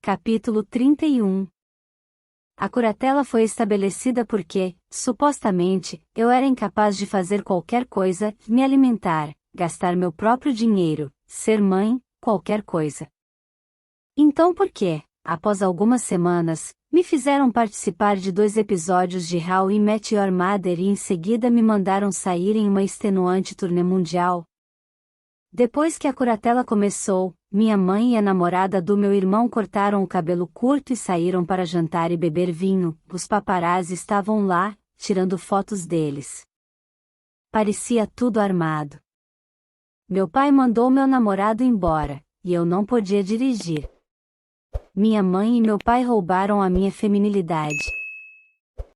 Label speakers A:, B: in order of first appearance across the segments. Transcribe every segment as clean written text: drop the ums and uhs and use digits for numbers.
A: Capítulo 31. A curatela foi estabelecida porque, supostamente, eu era incapaz de fazer qualquer coisa, me alimentar, gastar meu próprio dinheiro, ser mãe, qualquer coisa. Então por que, após algumas semanas, me fizeram participar de 2 episódios de How I Met Your Mother e em seguida me mandaram sair em uma extenuante turnê mundial? Depois que a curatela começou, minha mãe e a namorada do meu irmão cortaram o cabelo curto e saíram para jantar e beber vinho. Os paparazzi estavam lá, tirando fotos deles. Parecia tudo armado. Meu pai mandou meu namorado embora, e eu não podia dirigir. Minha mãe e meu pai roubaram a minha feminilidade.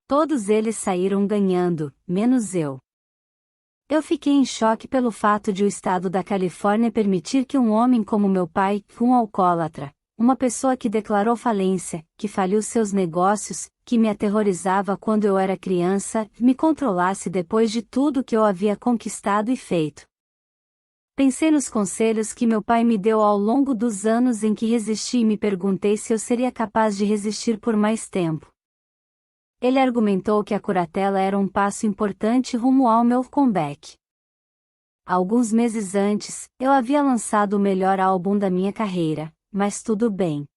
A: Todos eles saíram ganhando, menos eu. Eu fiquei em choque pelo fato de o estado da Califórnia permitir que um homem como meu pai, um alcoólatra, uma pessoa que declarou falência, que faliu seus negócios, que me aterrorizava quando eu era criança, me controlasse depois de tudo que eu havia conquistado e feito. Pensei nos conselhos que meu pai me deu ao longo dos anos em que resisti e me perguntei se eu seria capaz de resistir por mais tempo. Ele argumentou que a curatela era um passo importante rumo ao meu comeback. Alguns meses antes, eu havia lançado o melhor álbum da minha carreira, mas tudo bem.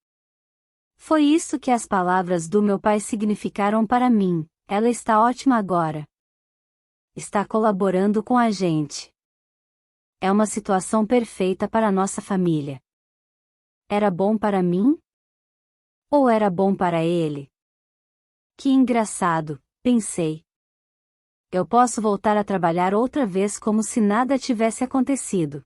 A: Foi isso que as palavras do meu pai significaram para mim. Ela está ótima agora. Está colaborando com a gente. É uma situação perfeita para nossa família. Era bom para mim? Ou era bom para ele? Que engraçado, pensei. Eu posso voltar a trabalhar outra vez como se nada tivesse acontecido.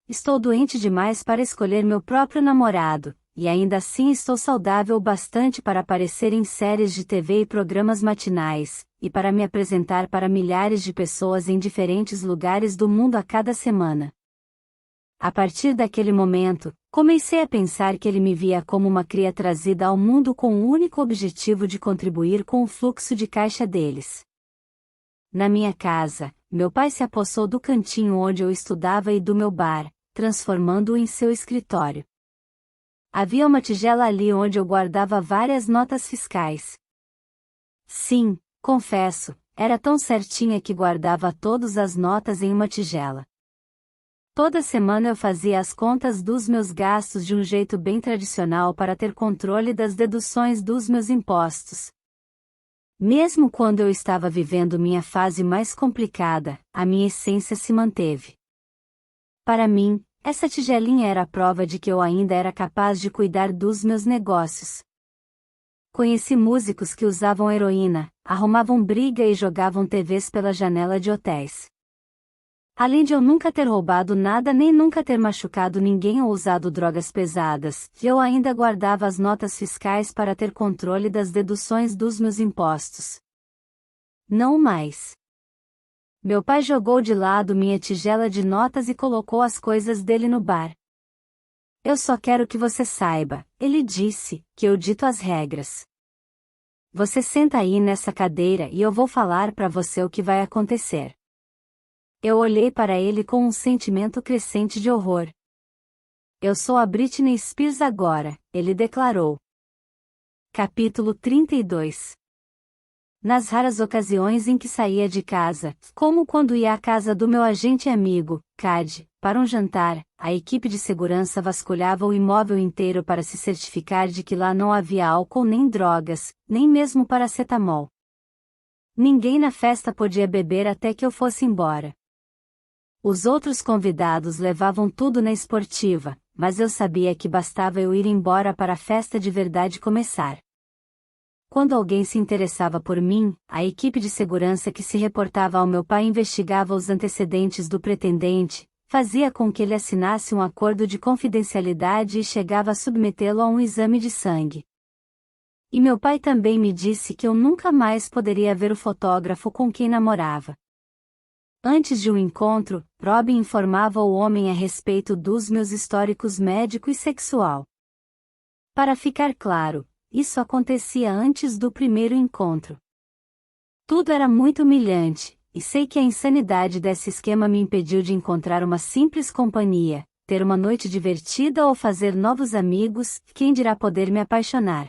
A: Estou doente demais para escolher meu próprio namorado, e ainda assim estou saudável o bastante para aparecer em séries de TV e programas matinais, e para me apresentar para milhares de pessoas em diferentes lugares do mundo a cada semana. A partir daquele momento, comecei a pensar que ele me via como uma cria trazida ao mundo com o único objetivo de contribuir com o fluxo de caixa deles. Na minha casa, meu pai se apossou do cantinho onde eu estudava e do meu bar, transformando-o em seu escritório. Havia uma tigela ali onde eu guardava várias notas fiscais. Sim, confesso, era tão certinha que guardava todas as notas em uma tigela. Toda semana eu fazia as contas dos meus gastos de um jeito bem tradicional para ter controle das deduções dos meus impostos. Mesmo quando eu estava vivendo minha fase mais complicada, a minha essência se manteve. Para mim, essa tigelinha era a prova de que eu ainda era capaz de cuidar dos meus negócios. Conheci músicos que usavam heroína, arrumavam briga e jogavam TVs pela janela de hotéis. Além de eu nunca ter roubado nada nem nunca ter machucado ninguém ou usado drogas pesadas, eu ainda guardava as notas fiscais para ter controle das deduções dos meus impostos. Não mais. Meu pai jogou de lado minha tigela de notas e colocou as coisas dele no bar. Eu só quero que você saiba, ele disse, que eu dito as regras. Você senta aí nessa cadeira e eu vou falar para você o que vai acontecer. Eu olhei para ele com um sentimento crescente de horror. Eu sou a Britney Spears agora, ele declarou. Capítulo 32. Nas raras ocasiões em que saía de casa, como quando ia à casa do meu agente e amigo, Cad, para um jantar, a equipe de segurança vasculhava o imóvel inteiro para se certificar de que lá não havia álcool nem drogas, nem mesmo paracetamol. Ninguém na festa podia beber até que eu fosse embora. Os outros convidados levavam tudo na esportiva, mas eu sabia que bastava eu ir embora para a festa de verdade começar. Quando alguém se interessava por mim, a equipe de segurança que se reportava ao meu pai investigava os antecedentes do pretendente, fazia com que ele assinasse um acordo de confidencialidade e chegava a submetê-lo a um exame de sangue. E meu pai também me disse que eu nunca mais poderia ver o fotógrafo com quem namorava. Antes de um encontro, Robin informava o homem a respeito dos meus históricos médico e sexual. Para ficar claro, isso acontecia antes do primeiro encontro. Tudo era muito humilhante, e sei que a insanidade desse esquema me impediu de encontrar uma simples companhia, ter uma noite divertida ou fazer novos amigos, quem dirá poder me apaixonar.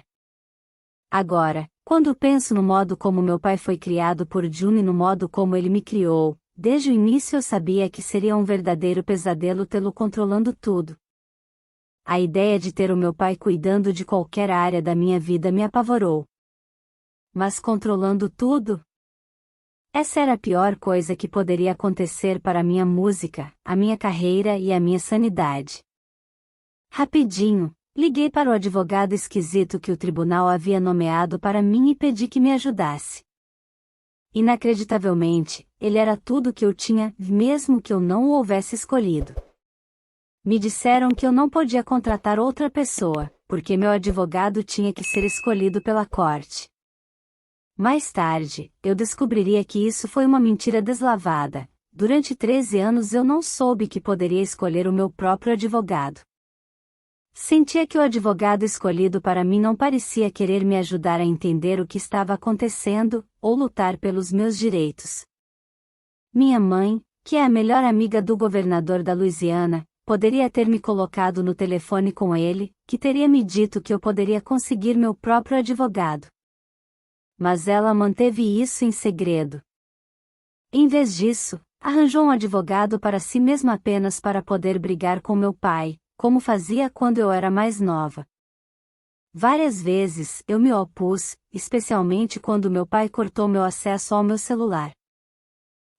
A: Agora, quando penso no modo como meu pai foi criado por June e no modo como ele me criou, desde o início eu sabia que seria um verdadeiro pesadelo tê-lo controlando tudo. A ideia de ter o meu pai cuidando de qualquer área da minha vida me apavorou. Mas controlando tudo? Essa era a pior coisa que poderia acontecer para a minha música, a minha carreira e a minha sanidade. Rapidinho, liguei para o advogado esquisito que o tribunal havia nomeado para mim e pedi que me ajudasse. Inacreditavelmente, ele era tudo o que eu tinha, mesmo que eu não o houvesse escolhido. Me disseram que eu não podia contratar outra pessoa, porque meu advogado tinha que ser escolhido pela corte. Mais tarde, eu descobriria que isso foi uma mentira deslavada. Durante 13 anos eu não soube que poderia escolher o meu próprio advogado. Sentia que o advogado escolhido para mim não parecia querer me ajudar a entender o que estava acontecendo, ou lutar pelos meus direitos. Minha mãe, que é a melhor amiga do governador da Louisiana, poderia ter me colocado no telefone com ele, que teria me dito que eu poderia conseguir meu próprio advogado. Mas ela manteve isso em segredo. Em vez disso, arranjou um advogado para si mesma apenas para poder brigar com meu pai, como fazia quando eu era mais nova. Várias vezes eu me opus, especialmente quando meu pai cortou meu acesso ao meu celular.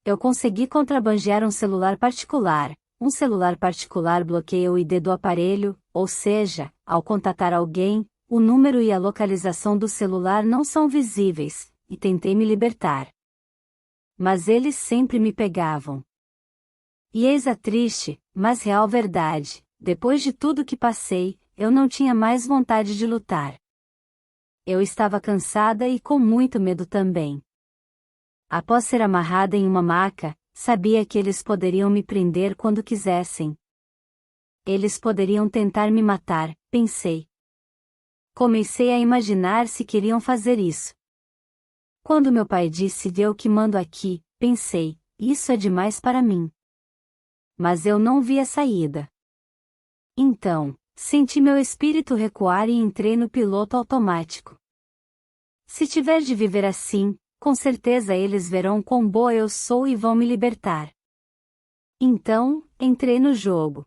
A: Eu consegui contrabandear um celular particular. Um celular particular bloqueia o ID do aparelho, ou seja, ao contatar alguém, o número e a localização do celular não são visíveis, e tentei me libertar. Mas eles sempre me pegavam. E eis a triste, mas real verdade, depois de tudo que passei, eu não tinha mais vontade de lutar. Eu estava cansada e com muito medo também. Após ser amarrada em uma maca, sabia que eles poderiam me prender quando quisessem. Eles poderiam tentar me matar, pensei. Comecei a imaginar se queriam fazer isso. Quando meu pai disse eu que mando aqui, pensei, isso é demais para mim. Mas eu não vi a saída. Então, senti meu espírito recuar e entrei no piloto automático. Se tiver de viver assim, com certeza eles verão quão boa eu sou e vão me libertar. Então, entrei no jogo.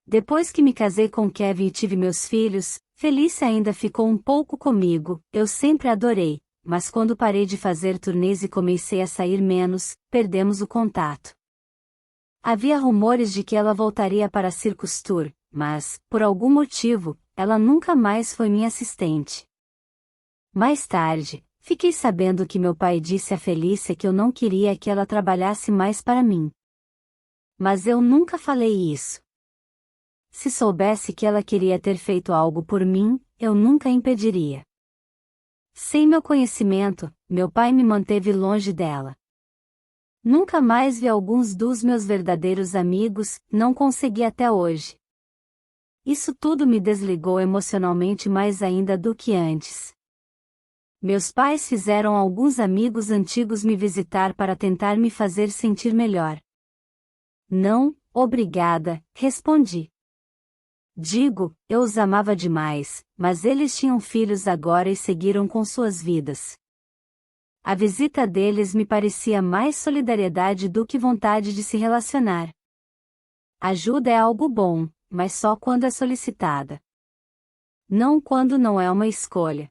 A: Depois que me casei com Kevin e tive meus filhos, Felícia ainda ficou um pouco comigo, eu sempre adorei, mas quando parei de fazer turnês e comecei a sair menos, perdemos o contato. Havia rumores de que ela voltaria para Circus Tour, mas, por algum motivo, ela nunca mais foi minha assistente. Mais tarde, fiquei sabendo que meu pai disse a Felícia que eu não queria que ela trabalhasse mais para mim. Mas eu nunca falei isso. Se soubesse que ela queria ter feito algo por mim, eu nunca a impediria. Sem meu conhecimento, meu pai me manteve longe dela. Nunca mais vi alguns dos meus verdadeiros amigos, não consegui até hoje. Isso tudo me desligou emocionalmente mais ainda do que antes. Meus pais fizeram alguns amigos antigos me visitar para tentar me fazer sentir melhor. Não, obrigada, respondi. Digo, eu os amava demais, mas eles tinham filhos agora e seguiram com suas vidas. A visita deles me parecia mais solidariedade do que vontade de se relacionar. Ajuda é algo bom, mas só quando é solicitada. Não quando não é uma escolha.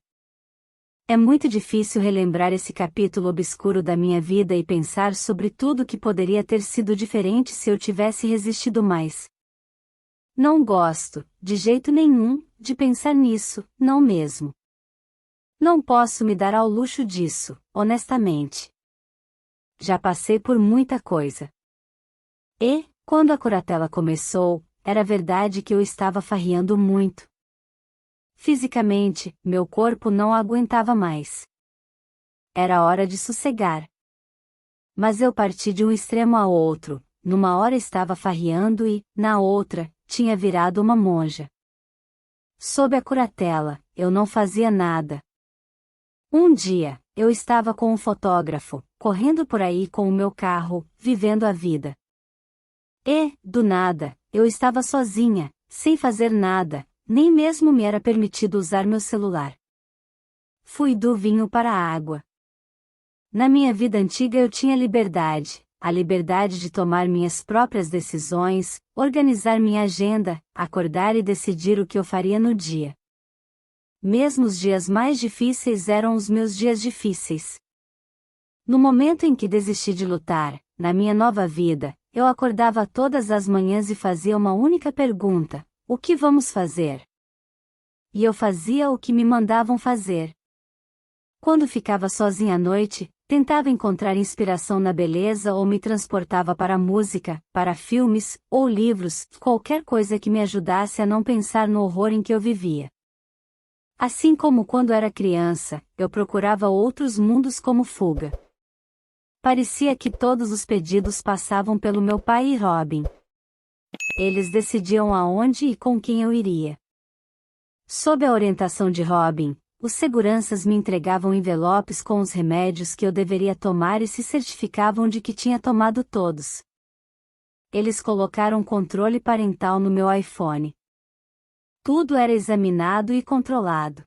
A: É muito difícil relembrar esse capítulo obscuro da minha vida e pensar sobre tudo que poderia ter sido diferente se eu tivesse resistido mais. Não gosto, de jeito nenhum, de pensar nisso, não mesmo. Não posso me dar ao luxo disso, honestamente. Já passei por muita coisa. E, quando a curatela começou, era verdade que eu estava farriando muito. Fisicamente, meu corpo não aguentava mais. Era hora de sossegar. Mas eu parti de um extremo a outro, numa hora estava farriando e, na outra, tinha virado uma monja. Sob a curatela, eu não fazia nada. Um dia, eu estava com um fotógrafo, correndo por aí com o meu carro, vivendo a vida. E, do nada, eu estava sozinha, sem fazer nada, nem mesmo me era permitido usar meu celular. Fui do vinho para a água. Na minha vida antiga eu tinha liberdade, a liberdade de tomar minhas próprias decisões, organizar minha agenda, acordar e decidir o que eu faria no dia. Mesmo os dias mais difíceis eram os meus dias difíceis. No momento em que desisti de lutar, na minha nova vida, eu acordava todas as manhãs e fazia uma única pergunta: o que vamos fazer? E eu fazia o que me mandavam fazer. Quando ficava sozinha à noite, tentava encontrar inspiração na beleza ou me transportava para a música, para filmes, ou livros, qualquer coisa que me ajudasse a não pensar no horror em que eu vivia. Assim como quando era criança, eu procurava outros mundos como fuga. Parecia que todos os pedidos passavam pelo meu pai e Robin. Eles decidiam aonde e com quem eu iria. Sob a orientação de Robin, os seguranças me entregavam envelopes com os remédios que eu deveria tomar e se certificavam de que tinha tomado todos. Eles colocaram controle parental no meu iPhone. Tudo era examinado e controlado.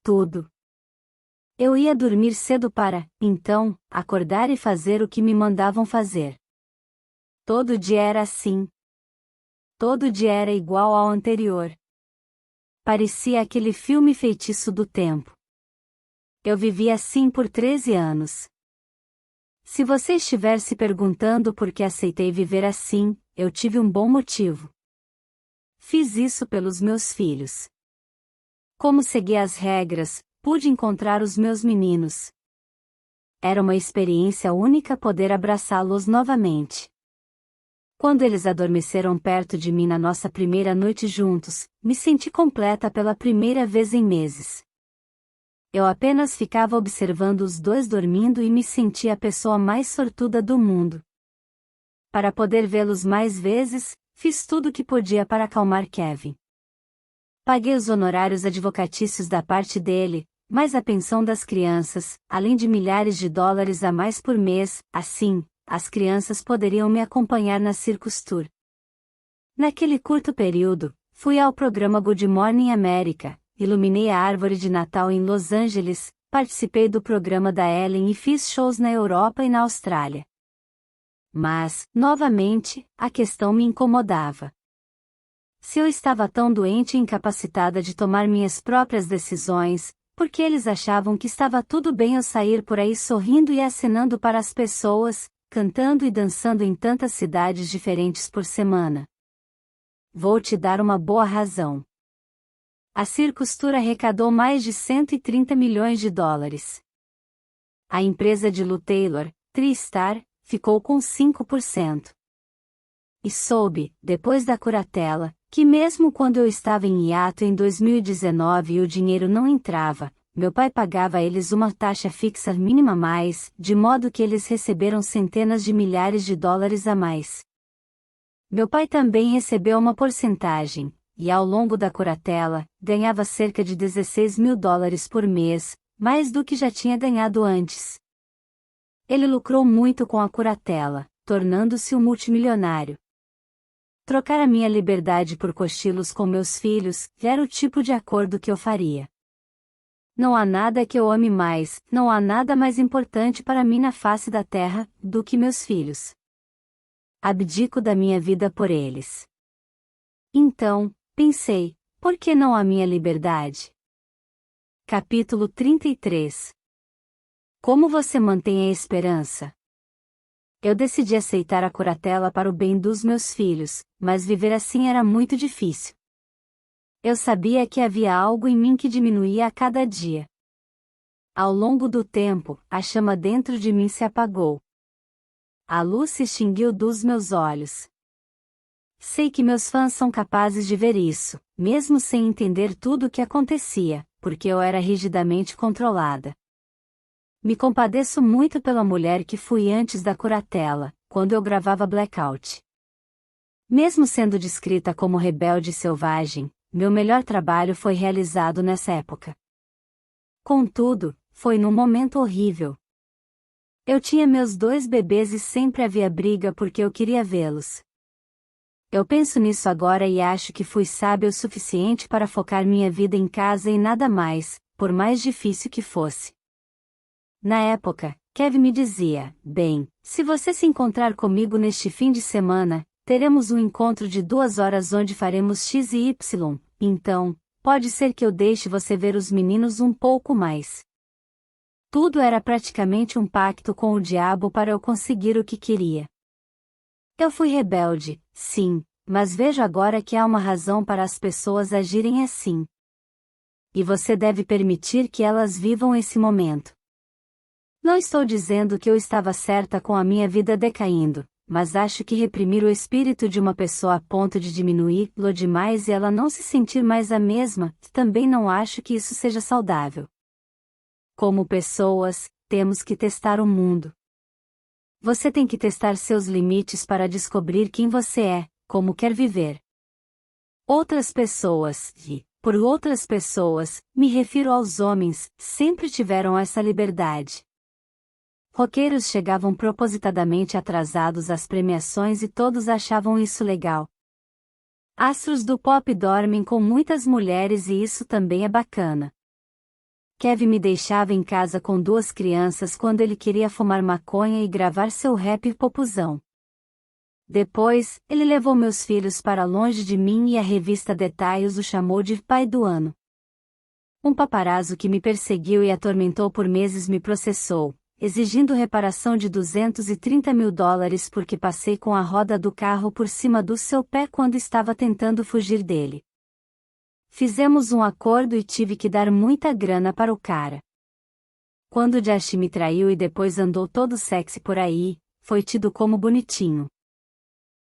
A: Tudo. Eu ia dormir cedo para, então, acordar e fazer o que me mandavam fazer. Todo dia era assim. Todo dia era igual ao anterior. Parecia aquele filme Feitiço do Tempo. Eu vivi assim por 13 anos. Se você estiver se perguntando por que aceitei viver assim, eu tive um bom motivo. Fiz isso pelos meus filhos. Como segui as regras, pude encontrar os meus meninos. Era uma experiência única poder abraçá-los novamente. Quando eles adormeceram perto de mim na nossa primeira noite juntos, me senti completa pela primeira vez em meses. Eu apenas ficava observando os dois dormindo e me sentia a pessoa mais sortuda do mundo. Para poder vê-los mais vezes, fiz tudo o que podia para acalmar Kevin. Paguei os honorários advocatícios da parte dele, mais a pensão das crianças, além de milhares de dólares a mais por mês, assim, as crianças poderiam me acompanhar na Circus Tour. Naquele curto período, fui ao programa Good Morning America, iluminei a árvore de Natal em Los Angeles, participei do programa da Ellen e fiz shows na Europa e na Austrália. Mas, novamente, a questão me incomodava. Se eu estava tão doente e incapacitada de tomar minhas próprias decisões, por que eles achavam que estava tudo bem eu sair por aí sorrindo e acenando para as pessoas, cantando e dançando em tantas cidades diferentes por semana? Vou te dar uma boa razão. A Circus Tour arrecadou mais de 130 milhões de dólares. A empresa de Lou Taylor, TriStar, ficou com 5%. E soube, depois da curatela, que mesmo quando eu estava em hiato em 2019 e o dinheiro não entrava, meu pai pagava a eles uma taxa fixa mínima a mais, de modo que eles receberam centenas de milhares de dólares a mais. Meu pai também recebeu uma porcentagem, e ao longo da curatela, ganhava cerca de 16 mil dólares por mês, mais do que já tinha ganhado antes. Ele lucrou muito com a curatela, tornando-se um multimilionário. Trocar a minha liberdade por cochilos com meus filhos era o tipo de acordo que eu faria. Não há nada que eu ame mais, não há nada mais importante para mim na face da terra, do que meus filhos. Abdico da minha vida por eles. Então, pensei, por que não a minha liberdade? Capítulo 33. Como você mantém a esperança? Eu decidi aceitar a curatela para o bem dos meus filhos, mas viver assim era muito difícil. Eu sabia que havia algo em mim que diminuía a cada dia. Ao longo do tempo, a chama dentro de mim se apagou. A luz se extinguiu dos meus olhos. Sei que meus fãs são capazes de ver isso, mesmo sem entender tudo o que acontecia, porque eu era rigidamente controlada. Me compadeço muito pela mulher que fui antes da curatela, quando eu gravava Blackout. Mesmo sendo descrita como rebelde e selvagem, meu melhor trabalho foi realizado nessa época. Contudo, foi num momento horrível. Eu tinha meus 2 bebês e sempre havia briga porque eu queria vê-los. Eu penso nisso agora e acho que fui sábio o suficiente para focar minha vida em casa e nada mais, por mais difícil que fosse. Na época, Kevin me dizia: bem, se você se encontrar comigo neste fim de semana, teremos um encontro de 2 horas onde faremos X e Y, então, pode ser que eu deixe você ver os meninos um pouco mais. Tudo era praticamente um pacto com o diabo para eu conseguir o que queria. Eu fui rebelde, sim, mas vejo agora que há uma razão para as pessoas agirem assim. E você deve permitir que elas vivam esse momento. Não estou dizendo que eu estava certa com a minha vida decaindo, mas acho que reprimir o espírito de uma pessoa a ponto de diminuí-lo demais e ela não se sentir mais a mesma, também não acho que isso seja saudável. Como pessoas, temos que testar o mundo. Você tem que testar seus limites para descobrir quem você é, como quer viver. Outras pessoas, e, por outras pessoas, me refiro aos homens, sempre tiveram essa liberdade. Roqueiros chegavam propositadamente atrasados às premiações e todos achavam isso legal. Astros do pop dormem com muitas mulheres e isso também é bacana. Kevin me deixava em casa com 2 crianças quando ele queria fumar maconha e gravar seu rap popuzão. Depois, ele levou meus filhos para longe de mim e a revista Detalhes o chamou de pai do ano. Um paparazzo que me perseguiu e atormentou por meses me processou, exigindo reparação de $230 mil porque passei com a roda do carro por cima do seu pé quando estava tentando fugir dele. Fizemos um acordo e tive que dar muita grana para o cara. Quando Josh me traiu e depois andou todo sexy por aí, foi tido como bonitinho.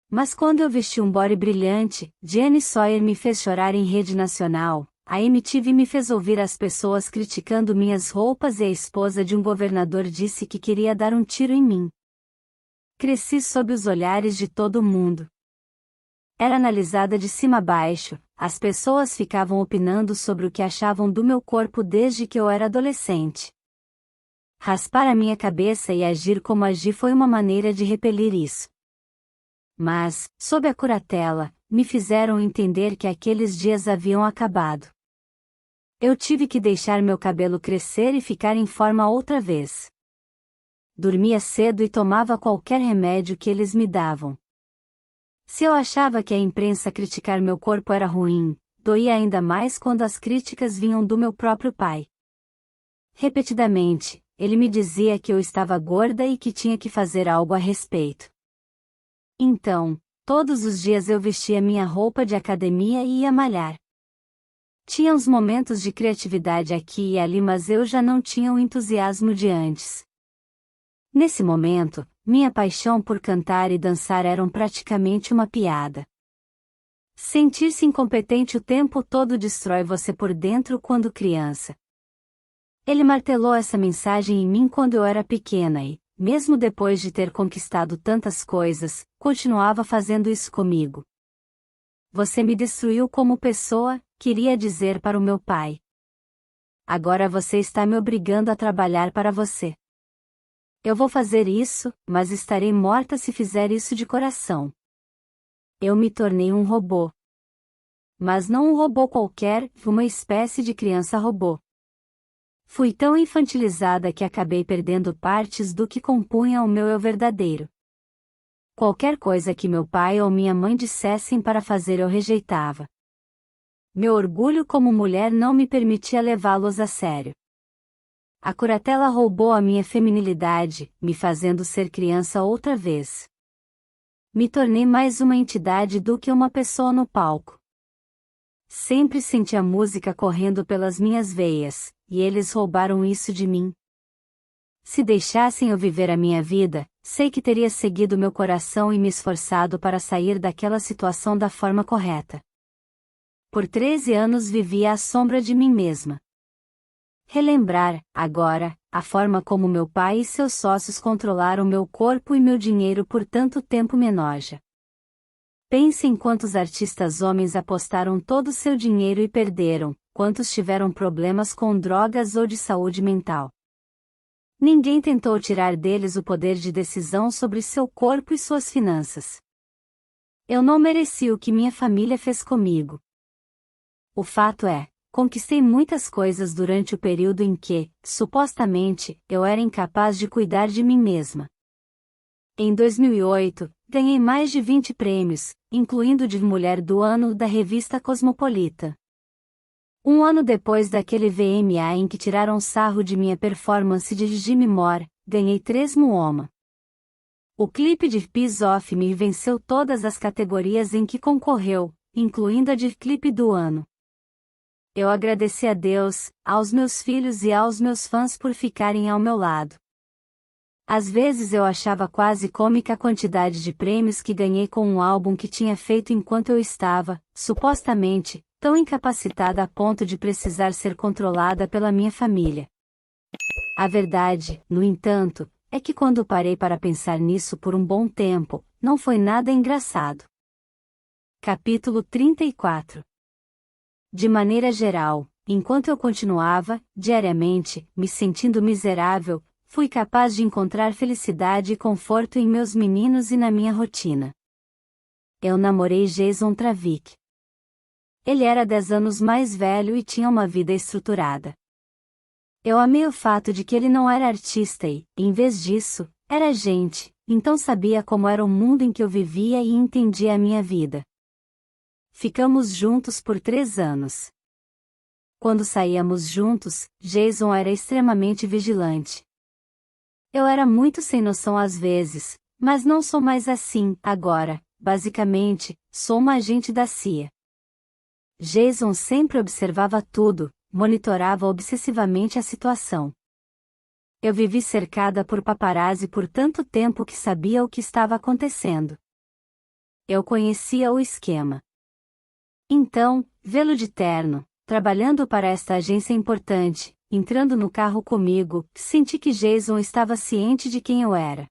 A: Mas quando eu vesti um body brilhante, Jenny Sawyer me fez chorar em rede nacional, a MTV me fez ouvir as pessoas criticando minhas roupas e a esposa de um governador disse que queria dar um tiro em mim. Cresci sob os olhares de todo mundo. Era analisada de cima a baixo, as pessoas ficavam opinando sobre o que achavam do meu corpo desde que eu era adolescente. Raspar a minha cabeça e agir como agi foi uma maneira de repelir isso. Mas, sob a curatela, me fizeram entender que aqueles dias haviam acabado. Eu tive que deixar meu cabelo crescer e ficar em forma outra vez. Dormia cedo e tomava qualquer remédio que eles me davam. Se eu achava que a imprensa criticar meu corpo era ruim, doía ainda mais quando as críticas vinham do meu próprio pai. Repetidamente, ele me dizia que eu estava gorda e que tinha que fazer algo a respeito. Então, todos os dias eu vestia minha roupa de academia e ia malhar. Tinha uns momentos de criatividade aqui e ali, mas eu já não tinha o entusiasmo de antes. Nesse momento, minha paixão por cantar e dançar eram praticamente uma piada. Sentir-se incompetente o tempo todo destrói você por dentro quando criança. Ele martelou essa mensagem em mim quando eu era pequena e, mesmo depois de ter conquistado tantas coisas, continuava fazendo isso comigo. Você me destruiu como pessoa, queria dizer para o meu pai. Agora você está me obrigando a trabalhar para você. Eu vou fazer isso, mas estarei morta se fizer isso de coração. Eu me tornei um robô. Mas não um robô qualquer, uma espécie de criança robô. Fui tão infantilizada que acabei perdendo partes do que compunha o meu eu verdadeiro. Qualquer coisa que meu pai ou minha mãe dissessem para fazer eu rejeitava. Meu orgulho como mulher não me permitia levá-los a sério. A curatela roubou a minha feminilidade, me fazendo ser criança outra vez. Me tornei mais uma entidade do que uma pessoa no palco. Sempre senti a música correndo pelas minhas veias, e eles roubaram isso de mim. Se deixassem eu viver a minha vida, sei que teria seguido meu coração e me esforçado para sair daquela situação da forma correta. Por 13 anos vivia à sombra de mim mesma. Relembrar, agora, a forma como meu pai e seus sócios controlaram meu corpo e meu dinheiro por tanto tempo me enoja. Pense em quantos artistas homens apostaram todo o seu dinheiro e perderam, quantos tiveram problemas com drogas ou de saúde mental. Ninguém tentou tirar deles o poder de decisão sobre seu corpo e suas finanças. Eu não mereci o que minha família fez comigo. O fato é, conquistei muitas coisas durante o período em que, supostamente, eu era incapaz de cuidar de mim mesma. Em 2008, ganhei mais de 20 prêmios, incluindo de Mulher do Ano da revista Cosmopolita. Um ano depois daquele VMA em que tiraram sarro de minha performance de Jimmy Moore, ganhei 3 Muoma. O clipe de Piece of Me venceu todas as categorias em que concorreu, incluindo a de Clipe do Ano. Eu agradeci a Deus, aos meus filhos e aos meus fãs por ficarem ao meu lado. Às vezes eu achava quase cômica a quantidade de prêmios que ganhei com um álbum que tinha feito enquanto eu estava, supostamente, tão incapacitada a ponto de precisar ser controlada pela minha família. A verdade, no entanto, é que quando parei para pensar nisso por um bom tempo, não foi nada engraçado. Capítulo 34. De maneira geral, enquanto eu continuava, diariamente, me sentindo miserável, fui capaz de encontrar felicidade e conforto em meus meninos e na minha rotina. Eu namorei Jason Travick. Ele era 10 anos mais velho e tinha uma vida estruturada. Eu amei o fato de que ele não era artista e, em vez disso, era gente, então sabia como era o mundo em que eu vivia e entendia a minha vida. Ficamos juntos por 3 anos. Quando saíamos juntos, Jason era extremamente vigilante. Eu era muito sem noção às vezes, mas não sou mais assim, agora, basicamente, sou uma agente da CIA. Jason sempre observava tudo, monitorava obsessivamente a situação. Eu vivi cercada por paparazzi por tanto tempo que sabia o que estava acontecendo. Eu conhecia o esquema. Então, vê-lo de terno, trabalhando para esta agência importante, entrando no carro comigo, senti que Jason estava ciente de quem eu era.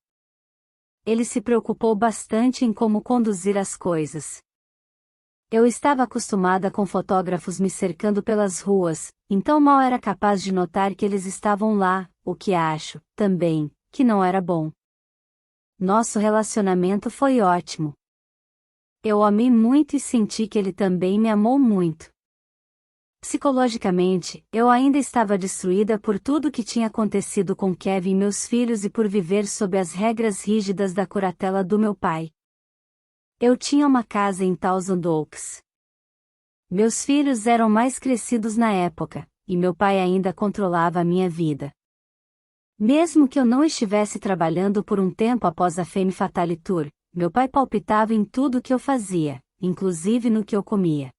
A: Ele se preocupou bastante em como conduzir as coisas. Eu estava acostumada com fotógrafos me cercando pelas ruas, então mal era capaz de notar que eles estavam lá, o que acho, também, que não era bom. Nosso relacionamento foi ótimo. Eu o amei muito e senti que ele também me amou muito. Psicologicamente, eu ainda estava destruída por tudo que tinha acontecido com Kevin e meus filhos e por viver sob as regras rígidas da curatela do meu pai. Eu tinha uma casa em Thousand Oaks. Meus filhos eram mais crescidos na época, e meu pai ainda controlava a minha vida. Mesmo que eu não estivesse trabalhando por um tempo após a Femme Fatale Tour, meu pai palpitava em tudo que eu fazia, inclusive no que eu comia.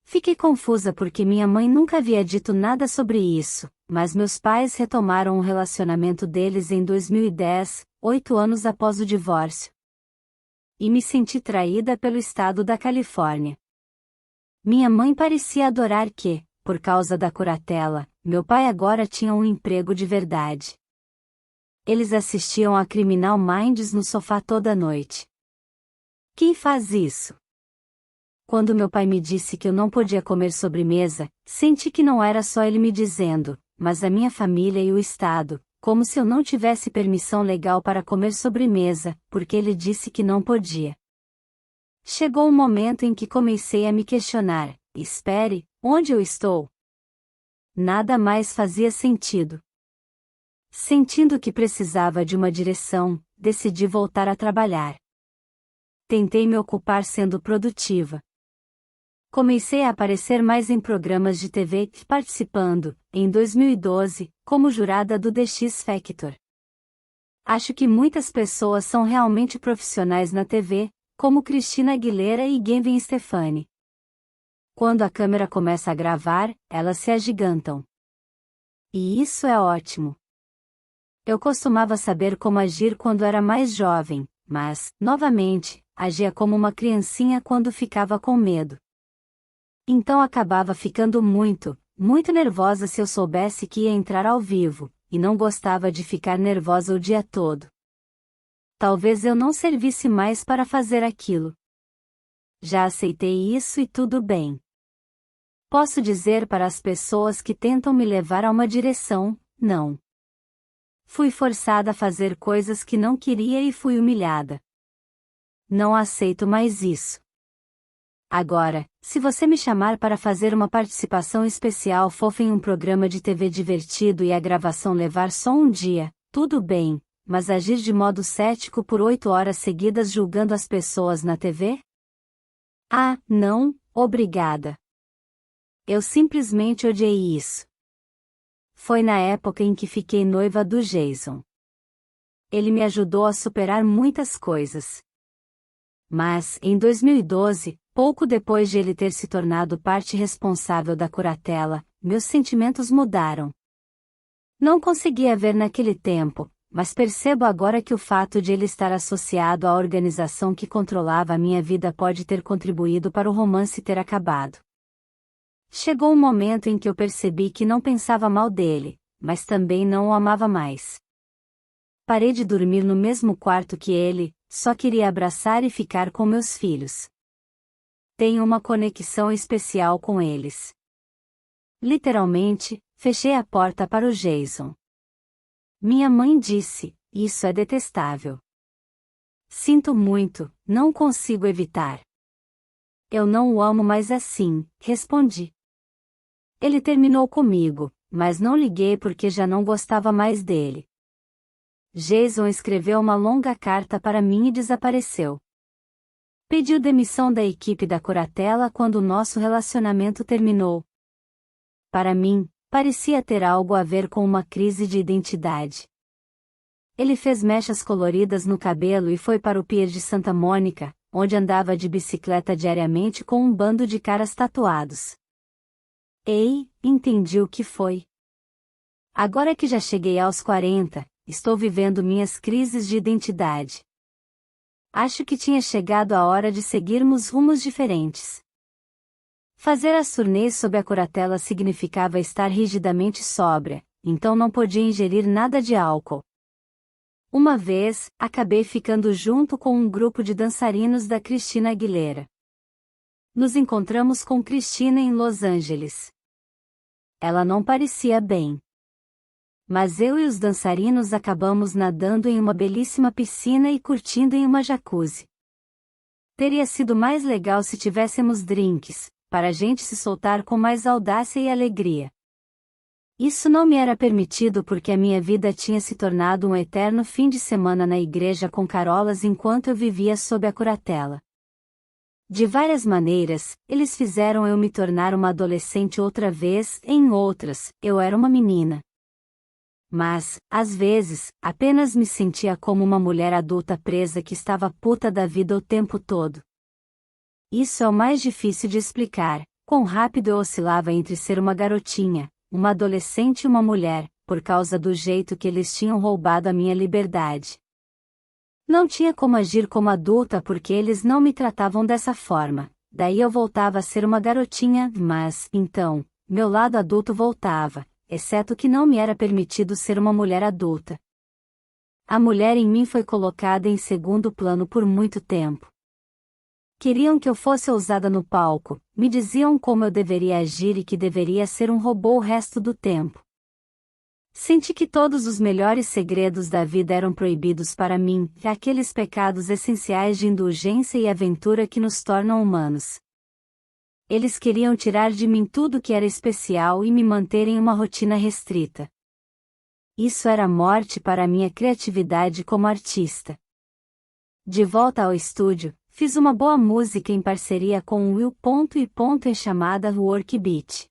A: Fiquei confusa porque minha mãe nunca havia dito nada sobre isso, mas meus pais retomaram o relacionamento deles em 2010, 8 anos após o divórcio. E me senti traída pelo estado da Califórnia. Minha mãe parecia adorar que, por causa da curatela, meu pai agora tinha um emprego de verdade. Eles assistiam a Criminal Minds no sofá toda noite. Quem faz isso? Quando meu pai me disse que eu não podia comer sobremesa, senti que não era só ele me dizendo, mas a minha família e o Estado, como se eu não tivesse permissão legal para comer sobremesa, porque ele disse que não podia. Chegou um momento em que comecei a me questionar: espere, onde eu estou? Nada mais fazia sentido. Sentindo que precisava de uma direção, decidi voltar a trabalhar. Tentei me ocupar sendo produtiva. Comecei a aparecer mais em programas de TV, participando, em 2012, como jurada do The X Factor. Acho que muitas pessoas são realmente profissionais na TV, como Christina Aguilera e Gwen Stefani. Quando a câmera começa a gravar, elas se agigantam. E isso é ótimo. Eu costumava saber como agir quando era mais jovem, mas, novamente, agia como uma criancinha quando ficava com medo. Então acabava ficando muito nervosa se eu soubesse que ia entrar ao vivo, e não gostava de ficar nervosa o dia todo. Talvez eu não servisse mais para fazer aquilo. Já aceitei isso e tudo bem. Posso dizer para as pessoas que tentam me levar a uma direção: não. Fui forçada a fazer coisas que não queria e fui humilhada. não aceito mais isso. Agora, se você me chamar para fazer uma participação especial fofa em um programa de TV divertido e a gravação levar só um dia, tudo bem, mas agir de modo cético por 8 horas seguidas julgando as pessoas na TV? Ah, não, obrigada. Eu simplesmente odiei isso. Foi na época em que fiquei noiva do Jason. Ele me ajudou a superar muitas coisas. Mas, em 2012, pouco depois de ele ter se tornado parte responsável da curatela, meus sentimentos mudaram. Não conseguia ver naquele tempo, mas percebo agora que o fato de ele estar associado à organização que controlava a minha vida pode ter contribuído para o romance ter acabado. Chegou um momento em que eu percebi que não pensava mal dele, mas também não o amava mais. Parei de dormir no mesmo quarto que ele, só queria abraçar e ficar com meus filhos. Tenho uma conexão especial com eles. Literalmente, fechei a porta para o Jason. Minha mãe disse, isso é detestável. Sinto muito, não consigo evitar. Eu não o amo mais assim, respondi. Ele terminou comigo, mas não liguei porque já não gostava mais dele. Jason escreveu uma longa carta para mim e desapareceu. Pediu demissão da equipe da curatela quando o nosso relacionamento terminou. Para mim, parecia ter algo a ver com uma crise de identidade. Ele fez mechas coloridas no cabelo e foi para o pier de Santa Mônica, onde andava de bicicleta diariamente com um bando de caras tatuados. Ei, entendi o que foi. Agora que já cheguei aos 40, estou vivendo minhas crises de identidade. Acho que tinha chegado a hora de seguirmos rumos diferentes. Fazer as turnês sob a curatela significava estar rigidamente sóbria, então não podia ingerir nada de álcool. Uma vez, acabei ficando junto com um grupo de dançarinos da Christina Aguilera. Nos encontramos com Christina em Los Angeles. Ela não parecia bem. Mas eu e os dançarinos acabamos nadando em uma belíssima piscina e curtindo em uma jacuzzi. Teria sido mais legal se tivéssemos drinks, para a gente se soltar com mais audácia e alegria. Isso não me era permitido porque a minha vida tinha se tornado um eterno fim de semana na igreja com carolas enquanto eu vivia sob a curatela. De várias maneiras, eles fizeram eu me tornar uma adolescente outra vez, em outras, eu era uma menina. Mas, às vezes, apenas me sentia como uma mulher adulta presa que estava puta da vida o tempo todo. Isso é o mais difícil de explicar, quão rápido eu oscilava entre ser uma garotinha, uma adolescente e uma mulher, por causa do jeito que eles tinham roubado a minha liberdade. Não tinha como agir como adulta porque eles não me tratavam dessa forma, daí eu voltava a ser uma garotinha, mas, então, meu lado adulto voltava, exceto que não me era permitido ser uma mulher adulta. A mulher em mim foi colocada em segundo plano por muito tempo. Queriam que eu fosse ousada no palco, me diziam como eu deveria agir e que deveria ser um robô o resto do tempo. Senti que todos os melhores segredos da vida eram proibidos para mim, e aqueles pecados essenciais de indulgência e aventura que nos tornam humanos. Eles queriam tirar de mim tudo que era especial e me manter em uma rotina restrita. Isso era morte para a minha criatividade como artista. De volta ao estúdio, fiz uma boa música em parceria com Will chamada Work Beat.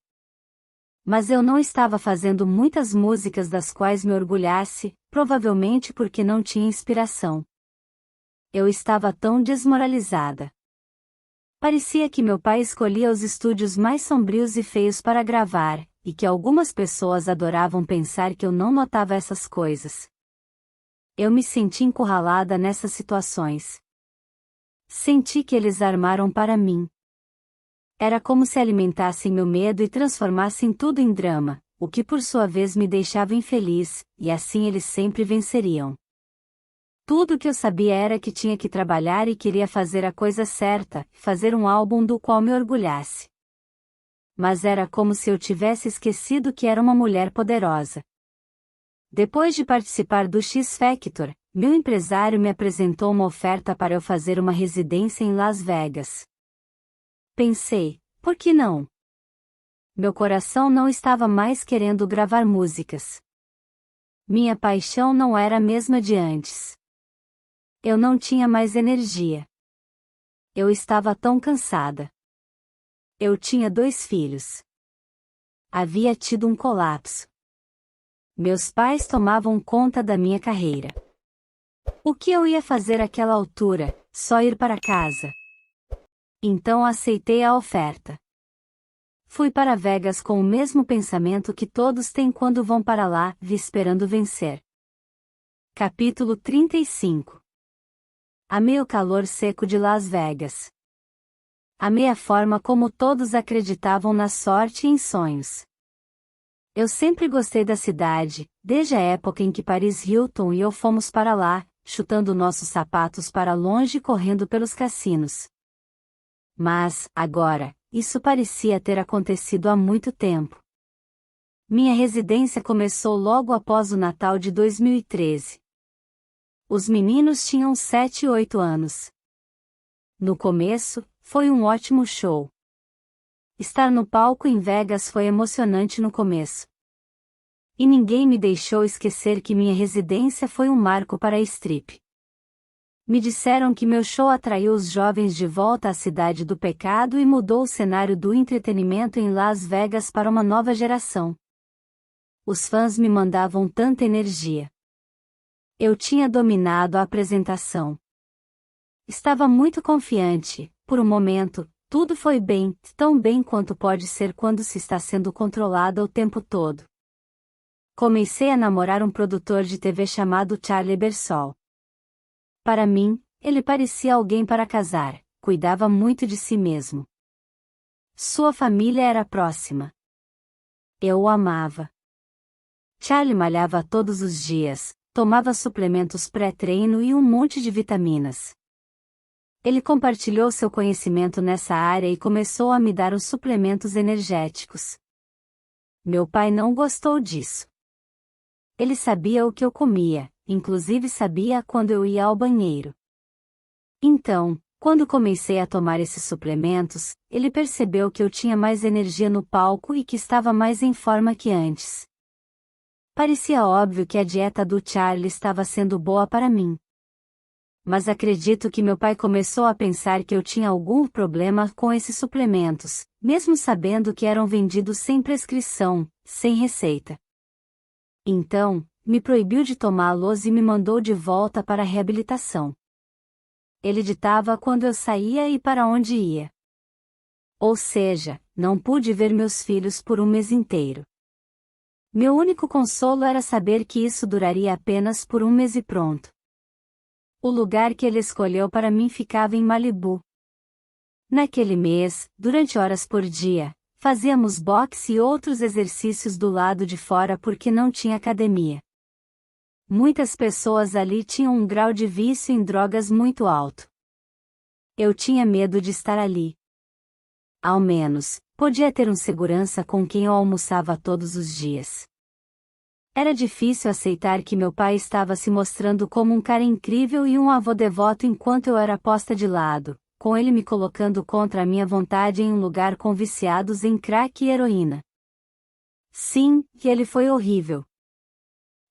A: Mas eu não estava fazendo muitas músicas das quais me orgulhasse, provavelmente porque não tinha inspiração. Eu estava tão desmoralizada. Parecia que meu pai escolhia os estúdios mais sombrios e feios para gravar, e que algumas pessoas adoravam pensar que eu não notava essas coisas. Eu me senti encurralada nessas situações. Senti que eles armaram para mim. Era como se alimentassem meu medo e transformassem tudo em drama, o que por sua vez me deixava infeliz, e assim eles sempre venceriam. Tudo o que eu sabia era que tinha que trabalhar e queria fazer a coisa certa, fazer um álbum do qual me orgulhasse. Mas era como se eu tivesse esquecido que era uma mulher poderosa. Depois de participar do X Factor, meu empresário me apresentou uma oferta para eu fazer uma residência em Las Vegas. Pensei, por que não? Meu coração não estava mais querendo gravar músicas. Minha paixão não era a mesma de antes. Eu não tinha mais energia. Eu estava tão cansada. Eu tinha 2 filhos. Havia tido um colapso. Meus pais tomavam conta da minha carreira. O que eu ia fazer àquela altura? Só ir para casa. Então aceitei a oferta. Fui para Vegas com o mesmo pensamento que todos têm quando vão para lá, esperando vencer. Capítulo 35. Amei o calor seco de Las Vegas. Amei a forma como todos acreditavam na sorte e em sonhos. Eu sempre gostei da cidade, desde a época em que Paris Hilton e eu fomos para lá, chutando nossos sapatos para longe e correndo pelos cassinos. Mas, agora, isso parecia ter acontecido há muito tempo. Minha residência começou logo após o Natal de 2013. Os meninos tinham 7 e 8 anos. No começo, foi um ótimo show. Estar no palco em Vegas foi emocionante no começo. E ninguém me deixou esquecer que minha residência foi um marco para a strip. Me disseram que meu show atraiu os jovens de volta à cidade do pecado e mudou o cenário do entretenimento em Las Vegas para uma nova geração. Os fãs me mandavam tanta energia. Eu tinha dominado a apresentação. Estava muito confiante, por um momento, tudo foi bem, tão bem quanto pode ser quando se está sendo controlada o tempo todo. Comecei a namorar um produtor de TV chamado Charlie Bersol. Para mim, ele parecia alguém para casar, cuidava muito de si mesmo. Sua família era próxima. Eu o amava. Charlie malhava todos os dias, tomava suplementos pré-treino e um monte de vitaminas. Ele compartilhou seu conhecimento nessa área e começou a me dar os suplementos energéticos. Meu pai não gostou disso. Ele sabia o que eu comia, inclusive sabia quando eu ia ao banheiro. Então, quando comecei a tomar esses suplementos, ele percebeu que eu tinha mais energia no palco e que estava mais em forma que antes. Parecia óbvio que a dieta do Charlie estava sendo boa para mim. Mas acredito que meu pai começou a pensar que eu tinha algum problema com esses suplementos, mesmo sabendo que eram vendidos sem prescrição, sem receita. Então, me proibiu de tomá-los e me mandou de volta para a reabilitação. Ele ditava quando eu saía e para onde ia. Ou seja, não pude ver meus filhos por um mês inteiro. Meu único consolo era saber que isso duraria apenas por um mês e pronto. O lugar que ele escolheu para mim ficava em Malibu. Naquele mês, durante horas por dia, fazíamos boxe e outros exercícios do lado de fora porque não tinha academia. Muitas pessoas ali tinham um grau de vício em drogas muito alto. Eu tinha medo de estar ali. Ao menos, podia ter um segurança com quem eu almoçava todos os dias. Era difícil aceitar que meu pai estava se mostrando como um cara incrível e um avô devoto enquanto eu era posta de lado, com ele me colocando contra a minha vontade em um lugar com viciados em crack e heroína. Sim, e ele foi horrível.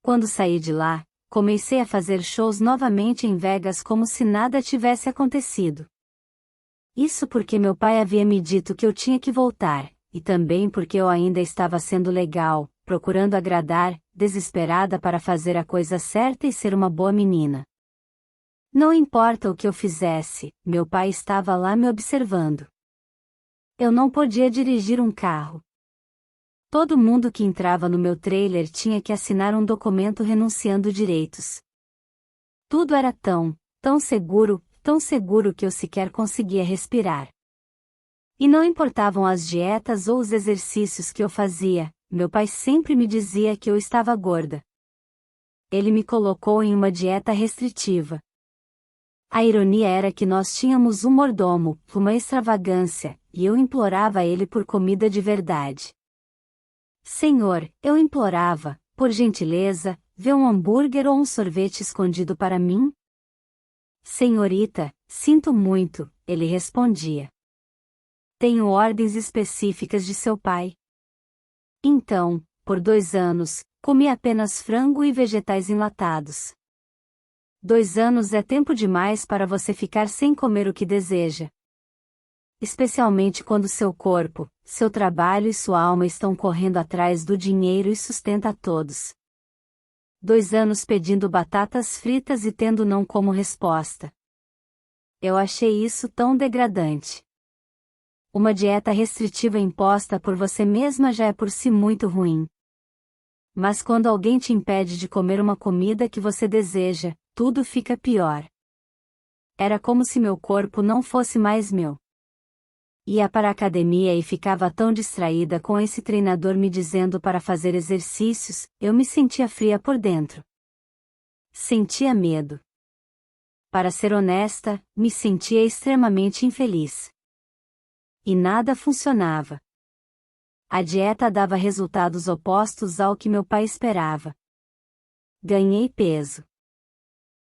A: Quando saí de lá, comecei a fazer shows novamente em Vegas como se nada tivesse acontecido. Isso porque meu pai havia me dito que eu tinha que voltar, e também porque eu ainda estava sendo legal, procurando agradar, desesperada para fazer a coisa certa e ser uma boa menina. Não importa o que eu fizesse, meu pai estava lá me observando. Eu não podia dirigir um carro. Todo mundo que entrava no meu trailer tinha que assinar um documento renunciando direitos. Tudo era tão seguro que eu sequer conseguia respirar. E não importavam as dietas ou os exercícios que eu fazia, meu pai sempre me dizia que eu estava gorda. Ele me colocou em uma dieta restritiva. A ironia era que nós tínhamos um mordomo, uma extravagância, e eu implorava a ele por comida de verdade. Senhor, eu implorava, por gentileza, vê um hambúrguer ou um sorvete escondido para mim? Senhorita, sinto muito, ele respondia. Tenho ordens específicas de seu pai. Então, por 2 anos, comi apenas frango e vegetais enlatados. 2 anos é tempo demais para você ficar sem comer o que deseja. Especialmente quando seu corpo, seu trabalho e sua alma estão correndo atrás do dinheiro e sustenta a todos. 2 anos pedindo batatas fritas e tendo não como resposta. Eu achei isso tão degradante. Uma dieta restritiva imposta por você mesma já é por si muito ruim. Mas quando alguém te impede de comer uma comida que você deseja, tudo fica pior. Era como se meu corpo não fosse mais meu. Ia para a academia e ficava tão distraída com esse treinador me dizendo para fazer exercícios, eu me sentia fria por dentro. Sentia medo. Para ser honesta, me sentia extremamente infeliz. E nada funcionava. A dieta dava resultados opostos ao que meu pai esperava. Ganhei peso.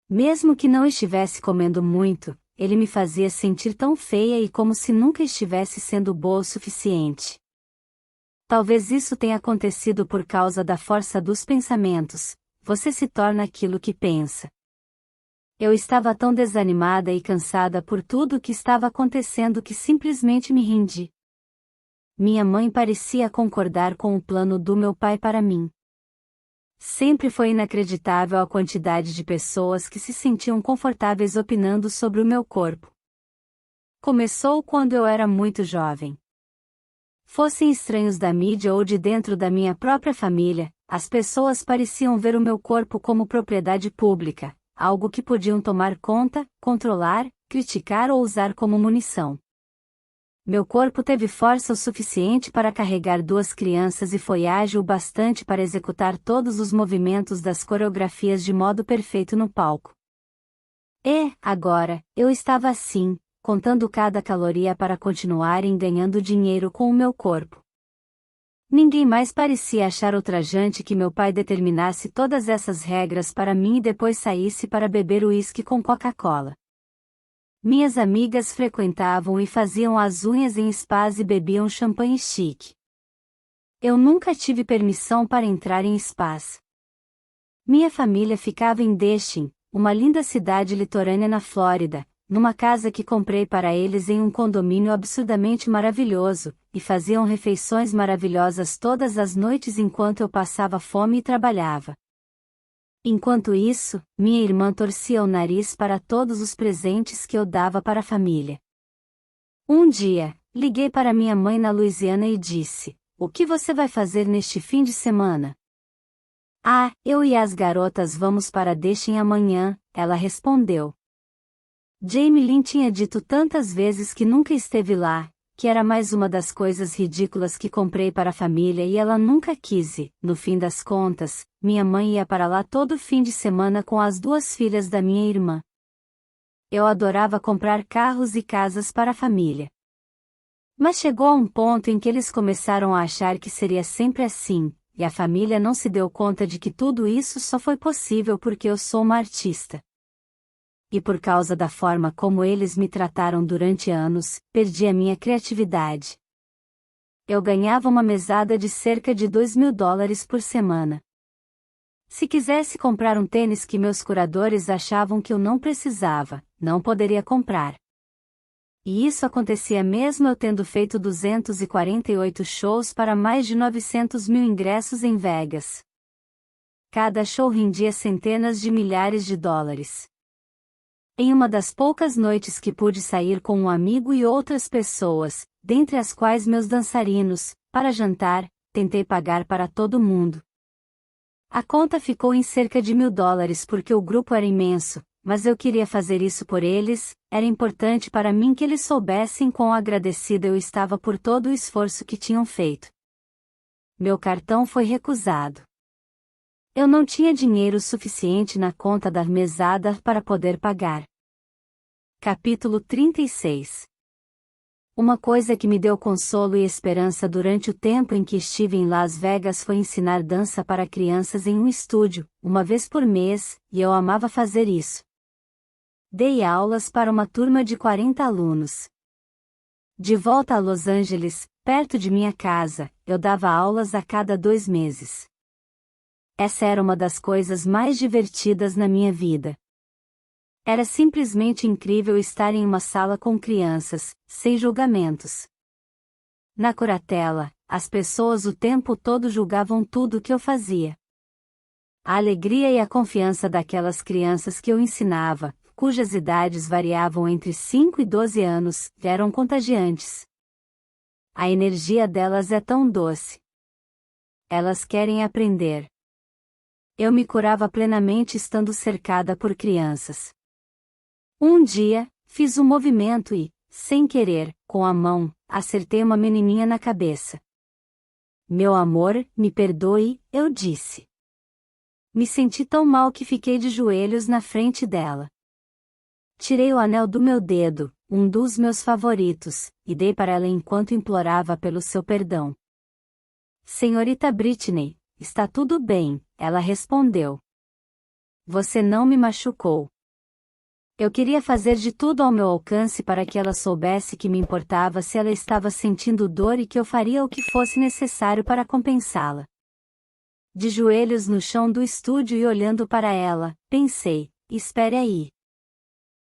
A: Mesmo que não estivesse comendo muito, ele me fazia sentir tão feia e como se nunca estivesse sendo boa o suficiente. Talvez isso tenha acontecido por causa da força dos pensamentos, você se torna aquilo que pensa. Eu estava tão desanimada e cansada por tudo o que estava acontecendo que simplesmente me rendi. Minha mãe parecia concordar com o plano do meu pai para mim. Sempre foi inacreditável a quantidade de pessoas que se sentiam confortáveis opinando sobre o meu corpo. Começou quando eu era muito jovem. Fossem estranhos da mídia ou de dentro da minha própria família, as pessoas pareciam ver o meu corpo como propriedade pública, algo que podiam tomar conta, controlar, criticar ou usar como munição. Meu corpo teve força o suficiente para carregar 2 crianças e foi ágil o bastante para executar todos os movimentos das coreografias de modo perfeito no palco. E, agora, eu estava assim, contando cada caloria para continuar ganhando dinheiro com o meu corpo. Ninguém mais parecia achar ultrajante que meu pai determinasse todas essas regras para mim e depois saísse para beber uísque com Coca-Cola. Minhas amigas frequentavam e faziam as unhas em spas e bebiam champanhe chique. Eu nunca tive permissão para entrar em spas. Minha família ficava em Destin, uma linda cidade litorânea na Flórida, numa casa que comprei para eles em um condomínio absurdamente maravilhoso, e faziam refeições maravilhosas todas as noites enquanto eu passava fome e trabalhava. Enquanto isso, minha irmã torcia o nariz para todos os presentes que eu dava para a família. Um dia, liguei para minha mãe na Louisiana e disse: "O que você vai fazer neste fim de semana?" "Ah, eu e as garotas vamos para Destin amanhã", ela respondeu. Jamie Lynn tinha dito tantas vezes que nunca esteve lá, que era mais uma das coisas ridículas que comprei para a família e ela nunca quis ir. No fim das contas, minha mãe ia para lá todo fim de semana com as 2 filhas da minha irmã. Eu adorava comprar carros e casas para a família. Mas chegou a um ponto em que eles começaram a achar que seria sempre assim, e a família não se deu conta de que tudo isso só foi possível porque eu sou uma artista. E por causa da forma como eles me trataram durante anos, perdi a minha criatividade. Eu ganhava uma mesada de cerca de $2.000 por semana. Se quisesse comprar um tênis que meus curadores achavam que eu não precisava, não poderia comprar. E isso acontecia mesmo eu tendo feito 248 shows para mais de 900 mil ingressos em Vegas. Cada show rendia centenas de milhares de dólares. Em uma das poucas noites que pude sair com um amigo e outras pessoas, dentre as quais meus dançarinos, para jantar, tentei pagar para todo mundo. A conta ficou em cerca de $1.000 porque o grupo era imenso, mas eu queria fazer isso por eles, era importante para mim que eles soubessem quão agradecida eu estava por todo o esforço que tinham feito. Meu cartão foi recusado. Eu não tinha dinheiro suficiente na conta da mesada para poder pagar. Capítulo 36. Uma coisa que me deu consolo e esperança durante o tempo em que estive em Las Vegas foi ensinar dança para crianças em um estúdio, uma vez por mês, e eu amava fazer isso. Dei aulas para uma turma de 40 alunos. De volta a Los Angeles, perto de minha casa, eu dava aulas a cada 2 meses. Essa era uma das coisas mais divertidas na minha vida. Era simplesmente incrível estar em uma sala com crianças, sem julgamentos. Na curatela, as pessoas o tempo todo julgavam tudo o que eu fazia. A alegria e a confiança daquelas crianças que eu ensinava, cujas idades variavam entre 5 e 12 anos, eram contagiantes. A energia delas é tão doce. Elas querem aprender. Eu me curava plenamente estando cercada por crianças. Um dia, fiz um movimento e, sem querer, com a mão, acertei uma menininha na cabeça. Meu amor, me perdoe, eu disse. Me senti tão mal que fiquei de joelhos na frente dela. Tirei o anel do meu dedo, um dos meus favoritos, e dei para ela enquanto implorava pelo seu perdão. Senhorita Britney, está tudo bem, ela respondeu. Você não me machucou. Eu queria fazer de tudo ao meu alcance para que ela soubesse que me importava se ela estava sentindo dor e que eu faria o que fosse necessário para compensá-la. De joelhos no chão do estúdio e olhando para ela, pensei, espere aí.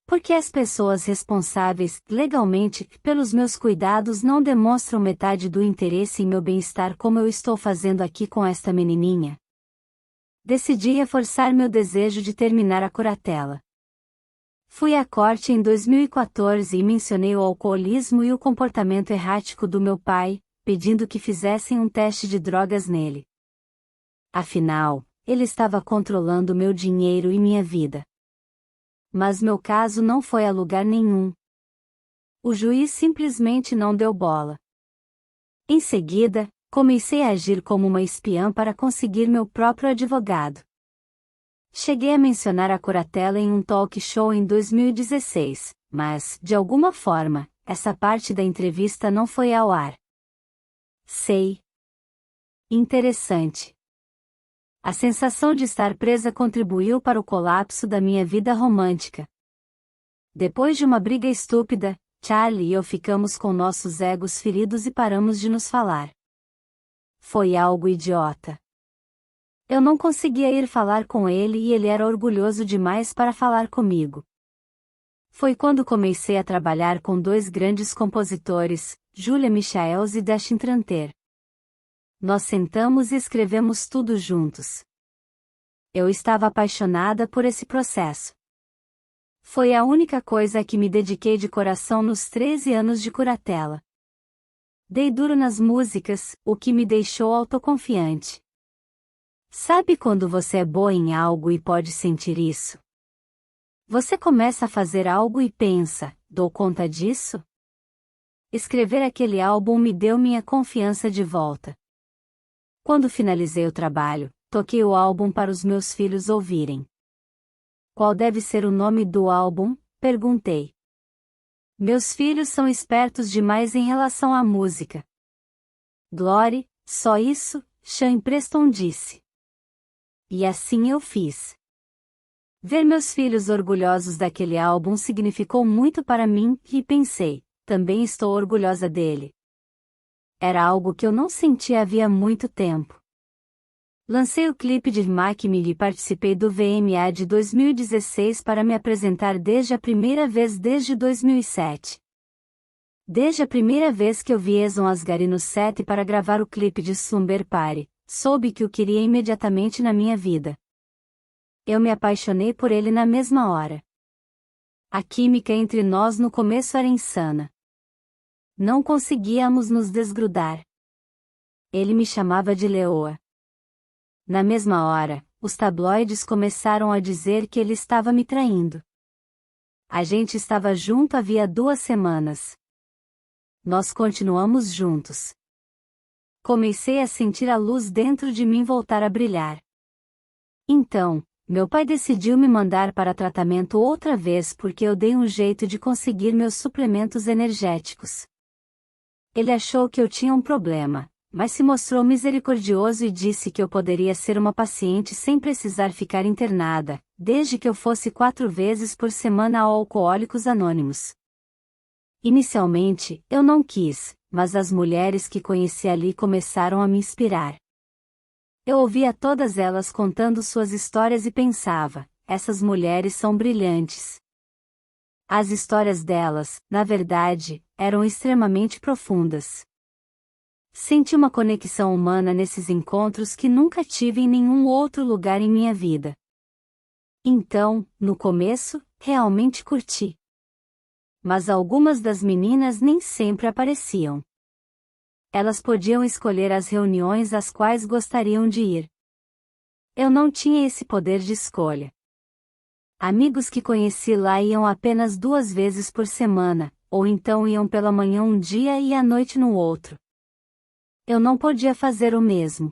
A: Por que as pessoas responsáveis, legalmente, pelos meus cuidados não demonstram metade do interesse em meu bem-estar como eu estou fazendo aqui com esta menininha? Decidi reforçar meu desejo de terminar a curatela. Fui à corte em 2014 e mencionei o alcoolismo e o comportamento errático do meu pai, pedindo que fizessem um teste de drogas nele. Afinal, ele estava controlando meu dinheiro e minha vida. Mas meu caso não foi a lugar nenhum. O juiz simplesmente não deu bola. Em seguida, comecei a agir como uma espiã para conseguir meu próprio advogado. Cheguei a mencionar a curatela em um talk show em 2016, mas, de alguma forma, essa parte da entrevista não foi ao ar. Sei. Interessante. A sensação de estar presa contribuiu para o colapso da minha vida romântica. Depois de uma briga estúpida, Charlie e eu ficamos com nossos egos feridos e paramos de nos falar. Foi algo idiota. Eu não conseguia ir falar com ele e ele era orgulhoso demais para falar comigo. Foi quando comecei a trabalhar com 2 grandes compositores, Julia Michaels e Destin Tranter. Nós sentamos e escrevemos tudo juntos. Eu estava apaixonada por esse processo. Foi a única coisa a que me dediquei de coração nos 13 anos de curatela. Dei duro nas músicas, o que me deixou autoconfiante. Sabe quando você é boa em algo e pode sentir isso? Você começa a fazer algo e pensa, dou conta disso? Escrever aquele álbum me deu minha confiança de volta. Quando finalizei o trabalho, toquei o álbum para os meus filhos ouvirem. Qual deve ser o nome do álbum? Perguntei. Meus filhos são espertos demais em relação à música. Glory, só isso, Sean Preston disse. E assim eu fiz. Ver meus filhos orgulhosos daquele álbum significou muito para mim, e pensei, também estou orgulhosa dele. Era algo que eu não sentia havia muito tempo. Lancei o clipe de Mac Me e participei do VMA de 2016 para me apresentar desde a primeira vez desde 2007. Desde a primeira vez que eu vi Eson Asghari no set para gravar o clipe de Slumber Party, soube que o queria imediatamente na minha vida. Eu me apaixonei por ele na mesma hora. A química entre nós no começo era insana. Não conseguíamos nos desgrudar. Ele me chamava de Leoa. Na mesma hora, os tabloides começaram a dizer que ele estava me traindo. A gente estava junto havia 2 semanas. Nós continuamos juntos. Comecei a sentir a luz dentro de mim voltar a brilhar. Então, meu pai decidiu me mandar para tratamento outra vez porque eu dei um jeito de conseguir meus suplementos energéticos. Ele achou que eu tinha um problema, mas se mostrou misericordioso e disse que eu poderia ser uma paciente sem precisar ficar internada, desde que eu fosse 4 vezes por semana ao Alcoólicos Anônimos. Inicialmente, eu não quis, mas as mulheres que conheci ali começaram a me inspirar. Eu ouvia todas elas contando suas histórias e pensava, essas mulheres são brilhantes. As histórias delas, na verdade, eram extremamente profundas. Senti uma conexão humana nesses encontros que nunca tive em nenhum outro lugar em minha vida. Então, no começo, realmente curti. Mas algumas das meninas nem sempre apareciam. Elas podiam escolher as reuniões às quais gostariam de ir. Eu não tinha esse poder de escolha. Amigos que conheci lá iam apenas 2 vezes por semana, ou então iam pela manhã um dia e à noite no outro. Eu não podia fazer o mesmo.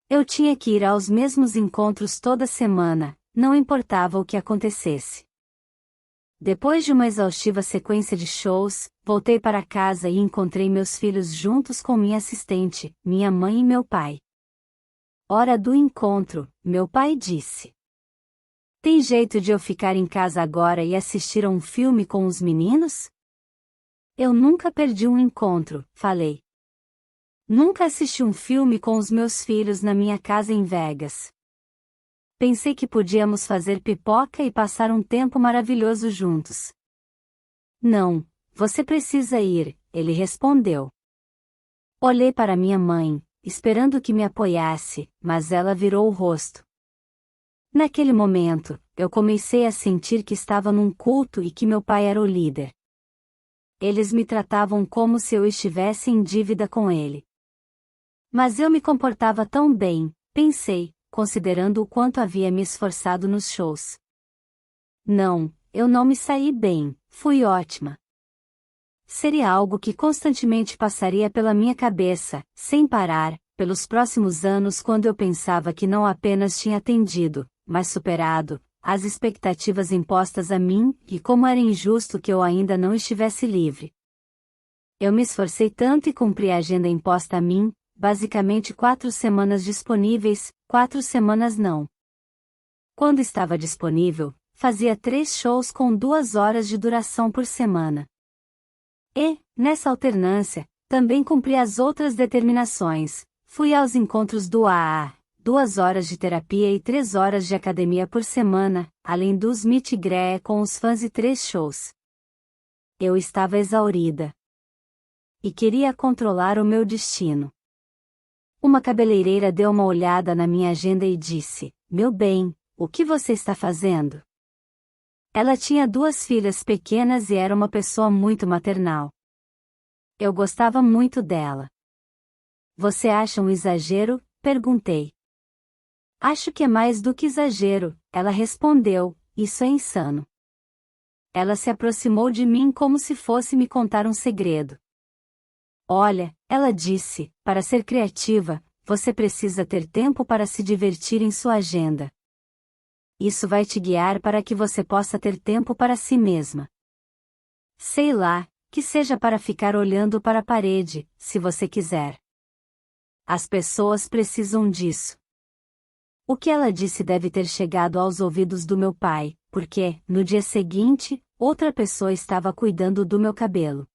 A: Eu tinha que ir aos mesmos encontros toda semana, não importava o que acontecesse. Depois de uma exaustiva sequência de shows, voltei para casa e encontrei meus filhos juntos com minha assistente, minha mãe e meu pai. Hora do encontro, meu pai disse. Tem jeito de eu ficar em casa agora e assistir a um filme com os meninos? Eu nunca perdi um encontro, falei. Nunca assisti um filme com os meus filhos na minha casa em Vegas. Pensei que podíamos fazer pipoca e passar um tempo maravilhoso juntos. Não, você precisa ir, ele respondeu. Olhei para minha mãe, esperando que me apoiasse, mas ela virou o rosto. Naquele momento, eu comecei a sentir que estava num culto e que meu pai era o líder. Eles me tratavam como se eu estivesse em dívida com ele. Mas eu me comportava tão bem, pensei, considerando o quanto havia me esforçado nos shows. Não, eu não me saí bem, fui ótima. Seria algo que constantemente passaria pela minha cabeça, sem parar, pelos próximos anos quando eu pensava que não apenas tinha atendido, mas superado, as expectativas impostas a mim, e como era injusto que eu ainda não estivesse livre. Eu me esforcei tanto e cumpri a agenda imposta a mim, basicamente 4 semanas disponíveis, 4 semanas não. Quando estava disponível, fazia 3 shows com 2 horas de duração por semana. E, nessa alternância, também cumpri as outras determinações, fui aos encontros do AA, 2 horas de terapia e 3 horas de academia por semana, além dos meet and greet com os fãs e 3 shows. Eu estava exaurida. E queria controlar o meu destino. Uma cabeleireira deu uma olhada na minha agenda e disse, meu bem, o que você está fazendo? Ela tinha 2 filhas pequenas e era uma pessoa muito maternal. Eu gostava muito dela. Você acha um exagero? Perguntei. Acho que é mais do que exagero, ela respondeu, isso é insano. Ela se aproximou de mim como se fosse me contar um segredo. Olha, ela disse, para ser criativa, você precisa ter tempo para se divertir em sua agenda. Isso vai te guiar para que você possa ter tempo para si mesma. Sei lá, que seja para ficar olhando para a parede, se você quiser. As pessoas precisam disso. O que ela disse deve ter chegado aos ouvidos do meu pai, porque, no dia seguinte, outra pessoa estava cuidando do meu cabelo.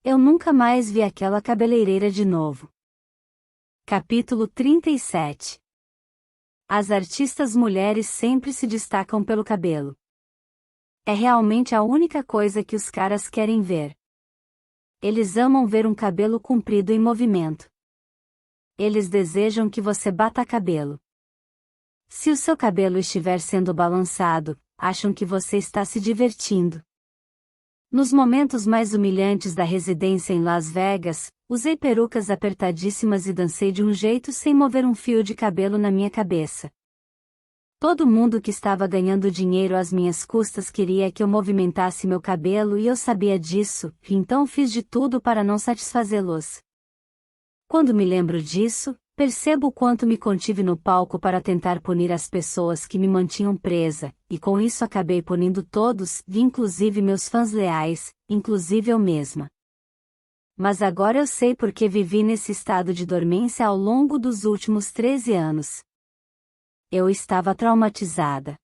A: Eu nunca mais vi aquela cabeleireira de novo. Capítulo 37. As artistas mulheres sempre se destacam pelo cabelo. É realmente a única coisa que os caras querem ver. Eles amam ver um cabelo comprido em movimento. Eles desejam que você bata cabelo. Se o seu cabelo estiver sendo balançado, acham que você está se divertindo. Nos momentos mais humilhantes da residência em Las Vegas, usei perucas apertadíssimas e dancei de um jeito sem mover um fio de cabelo na minha cabeça. Todo mundo que estava ganhando dinheiro às minhas custas queria que eu movimentasse meu cabelo e eu sabia disso, então fiz de tudo para não satisfazê-los. Quando me lembro disso, percebo o quanto me contive no palco para tentar punir as pessoas que me mantinham presa, e com isso acabei punindo todos, inclusive meus fãs leais, inclusive eu mesma. Mas agora eu sei porque vivi nesse estado de dormência ao longo dos últimos 13 anos. Eu estava traumatizada.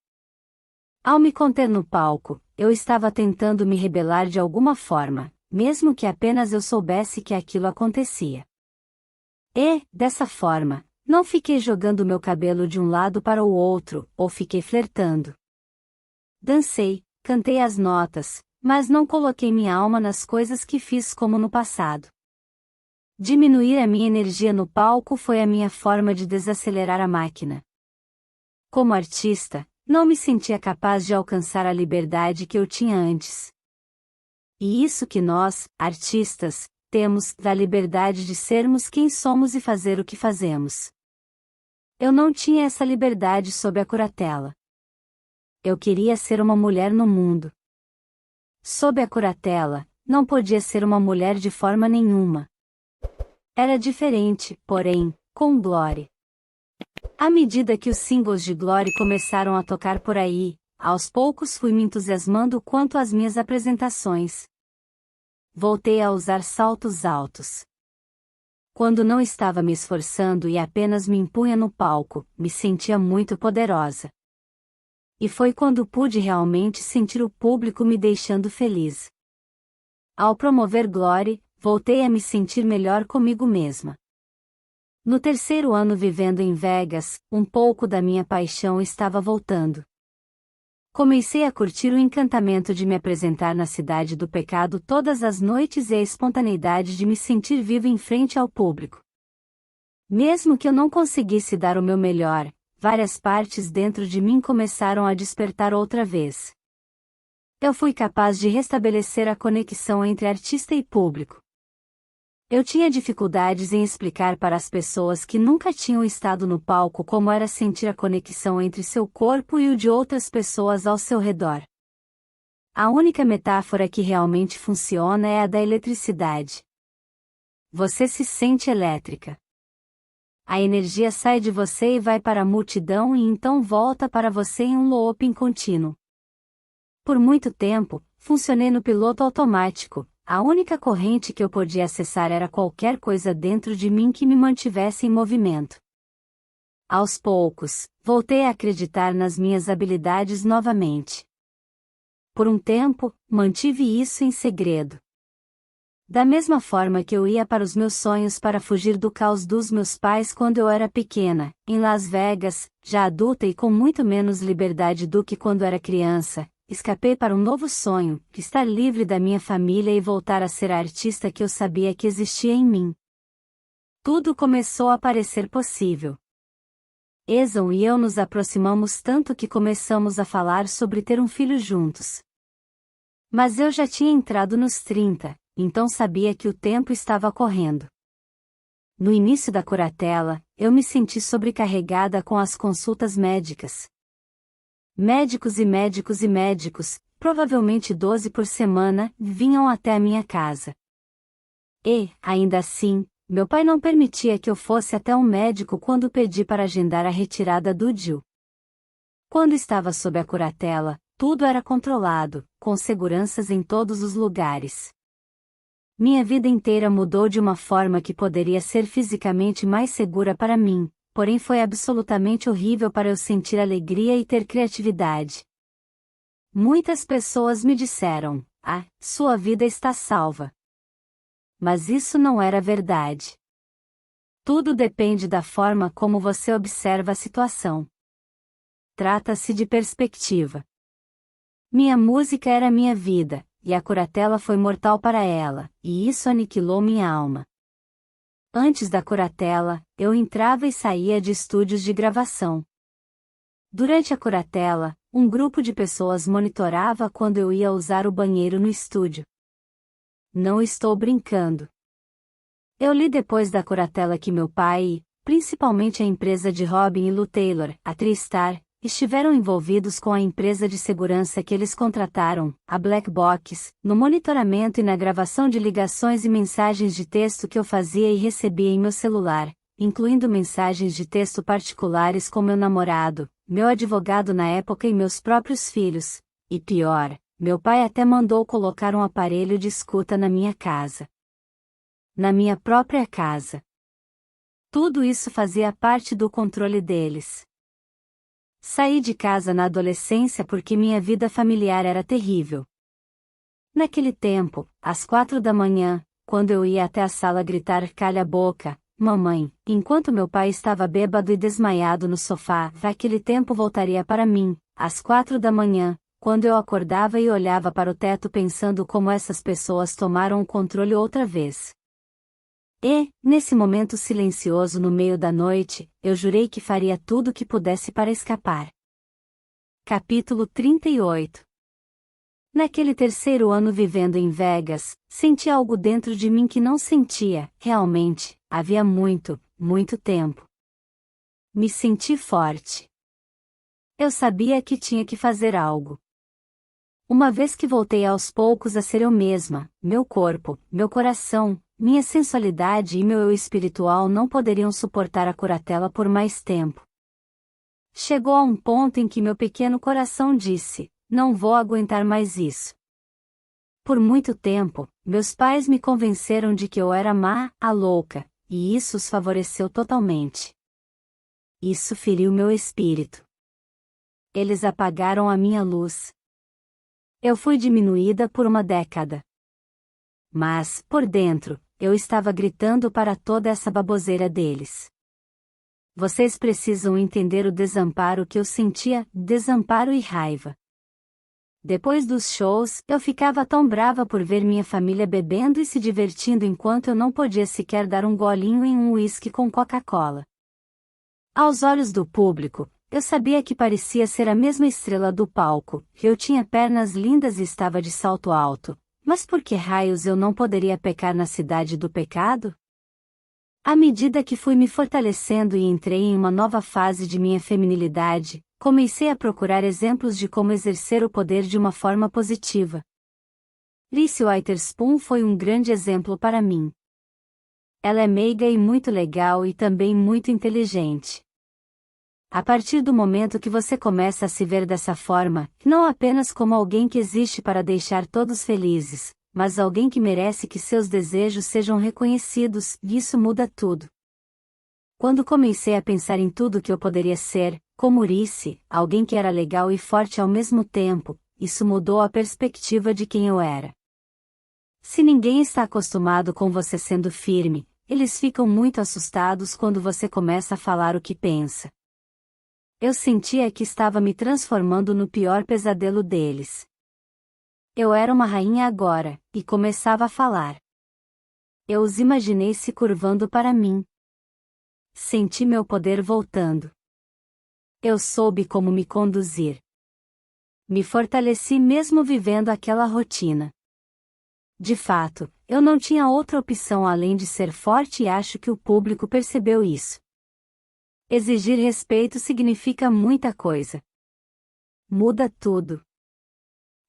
A: Ao me conter no palco, eu estava tentando me rebelar de alguma forma, mesmo que apenas eu soubesse que aquilo acontecia. E, dessa forma, não fiquei jogando meu cabelo de um lado para o outro, ou fiquei flertando. Dancei, cantei as notas, mas não coloquei minha alma nas coisas que fiz como no passado. Diminuir a minha energia no palco foi a minha forma de desacelerar a máquina. Como artista, não me sentia capaz de alcançar a liberdade que eu tinha antes. E isso que nós, artistas, temos, da liberdade de sermos quem somos e fazer o que fazemos. Eu não tinha essa liberdade sob a curatela. Eu queria ser uma mulher no mundo. Sob a curatela, não podia ser uma mulher de forma nenhuma. Era diferente, porém, com Glory. À medida que os singles de Glory começaram a tocar por aí, aos poucos fui me entusiasmando quanto às minhas apresentações. Voltei a usar saltos altos. Quando não estava me esforçando e apenas me impunha no palco, me sentia muito poderosa. E foi quando pude realmente sentir o público me deixando feliz. Ao promover Glory, voltei a me sentir melhor comigo mesma. No terceiro ano vivendo em Vegas, um pouco da minha paixão estava voltando. Comecei a curtir o encantamento de me apresentar na Cidade do Pecado todas as noites e a espontaneidade de me sentir viva em frente ao público. Mesmo que eu não conseguisse dar o meu melhor, várias partes dentro de mim começaram a despertar outra vez. Eu fui capaz de restabelecer a conexão entre artista e público. Eu tinha dificuldades em explicar para as pessoas que nunca tinham estado no palco como era sentir a conexão entre seu corpo e o de outras pessoas ao seu redor. A única metáfora que realmente funciona é a da eletricidade. Você se sente elétrica. A energia sai de você e vai para a multidão e então volta para você em um looping contínuo. Por muito tempo, funcionei no piloto automático. A única corrente que eu podia acessar era qualquer coisa dentro de mim que me mantivesse em movimento. Aos poucos, voltei a acreditar nas minhas habilidades novamente. Por um tempo, mantive isso em segredo. Da mesma forma que eu ia para os meus sonhos para fugir do caos dos meus pais quando eu era pequena, em Las Vegas, já adulta e com muito menos liberdade do que quando era criança, escapei para um novo sonho, estar livre da minha família e voltar a ser a artista que eu sabia que existia em mim. Tudo começou a parecer possível. Eson e eu nos aproximamos tanto que começamos a falar sobre ter um filho juntos. Mas eu já tinha entrado nos 30, então sabia que o tempo estava correndo. No início da curatela, eu me senti sobrecarregada com as consultas médicas. Médicos e médicos e médicos, provavelmente 12 por semana, vinham até a minha casa. E, ainda assim, meu pai não permitia que eu fosse até um médico quando pedi para agendar a retirada do DIU. Quando estava sob a curatela, tudo era controlado, com seguranças em todos os lugares. Minha vida inteira mudou de uma forma que poderia ser fisicamente mais segura para mim, porém foi absolutamente horrível para eu sentir alegria e ter criatividade. Muitas pessoas me disseram: "Ah, sua vida está salva." Mas isso não era verdade. Tudo depende da forma como você observa a situação. Trata-se de perspectiva. Minha música era minha vida, e a curatela foi mortal para ela, e isso aniquilou minha alma. Antes da curatela, eu entrava e saía de estúdios de gravação. Durante a curatela, um grupo de pessoas monitorava quando eu ia usar o banheiro no estúdio. Não estou brincando. Eu li depois da curatela que meu pai e, principalmente a empresa de Robin e Lou Taylor, a TriStar, estiveram envolvidos com a empresa de segurança que eles contrataram, a Black Box, no monitoramento e na gravação de ligações e mensagens de texto que eu fazia e recebia em meu celular, incluindo mensagens de texto particulares com meu namorado, meu advogado na época e meus próprios filhos. E pior, meu pai até mandou colocar um aparelho de escuta na minha casa. na minha própria casa. Tudo isso fazia parte do controle deles. Saí de casa na adolescência porque minha vida familiar era terrível. Naquele tempo, às 4 da manhã, quando eu ia até a sala gritar "calha a boca, mamãe", enquanto meu pai estava bêbado e desmaiado no sofá, aquele tempo voltaria para mim, às 4 da manhã, quando eu acordava e olhava para o teto pensando como essas pessoas tomaram o controle outra vez. E, nesse momento silencioso no meio da noite, eu jurei que faria tudo o que pudesse para escapar. Capítulo 38. Naquele terceiro ano vivendo em Vegas, senti algo dentro de mim que não sentia, realmente, havia muito, muito tempo. Me senti forte. Eu sabia que tinha que fazer algo. Uma vez que voltei aos poucos a ser eu mesma, meu corpo, meu coração, minha sensualidade e meu eu espiritual não poderiam suportar a curatela por mais tempo. Chegou a um ponto em que meu pequeno coração disse: não vou aguentar mais isso. Por muito tempo, meus pais me convenceram de que eu era má, a louca, e isso os favoreceu totalmente. Isso feriu meu espírito. Eles apagaram a minha luz. Eu fui diminuída por uma década. Mas, por dentro, eu estava gritando para toda essa baboseira deles. Vocês precisam entender o desamparo que eu sentia, desamparo e raiva. Depois dos shows, eu ficava tão brava por ver minha família bebendo e se divertindo enquanto eu não podia sequer dar um golinho em um uísque com Coca-Cola. Aos olhos do público, eu sabia que parecia ser a mesma estrela do palco, que eu tinha pernas lindas e estava de salto alto, mas por que raios eu não poderia pecar na cidade do pecado? À medida que fui me fortalecendo e entrei em uma nova fase de minha feminilidade, comecei a procurar exemplos de como exercer o poder de uma forma positiva. Reese Witherspoon foi um grande exemplo para mim. Ela é meiga e muito legal e também muito inteligente. A partir do momento que você começa a se ver dessa forma, não apenas como alguém que existe para deixar todos felizes, mas alguém que merece que seus desejos sejam reconhecidos, isso muda tudo. Quando comecei a pensar em tudo que eu poderia ser, como Reese, alguém que era legal e forte ao mesmo tempo, isso mudou a perspectiva de quem eu era. Se ninguém está acostumado com você sendo firme, eles ficam muito assustados quando você começa a falar o que pensa. Eu sentia que estava me transformando no pior pesadelo deles. Eu era uma rainha agora, e começava a falar. Eu os imaginei se curvando para mim. Senti meu poder voltando. Eu soube como me conduzir. Me fortaleci mesmo vivendo aquela rotina. De fato, eu não tinha outra opção além de ser forte e acho que o público percebeu isso. Exigir respeito significa muita coisa. Muda tudo.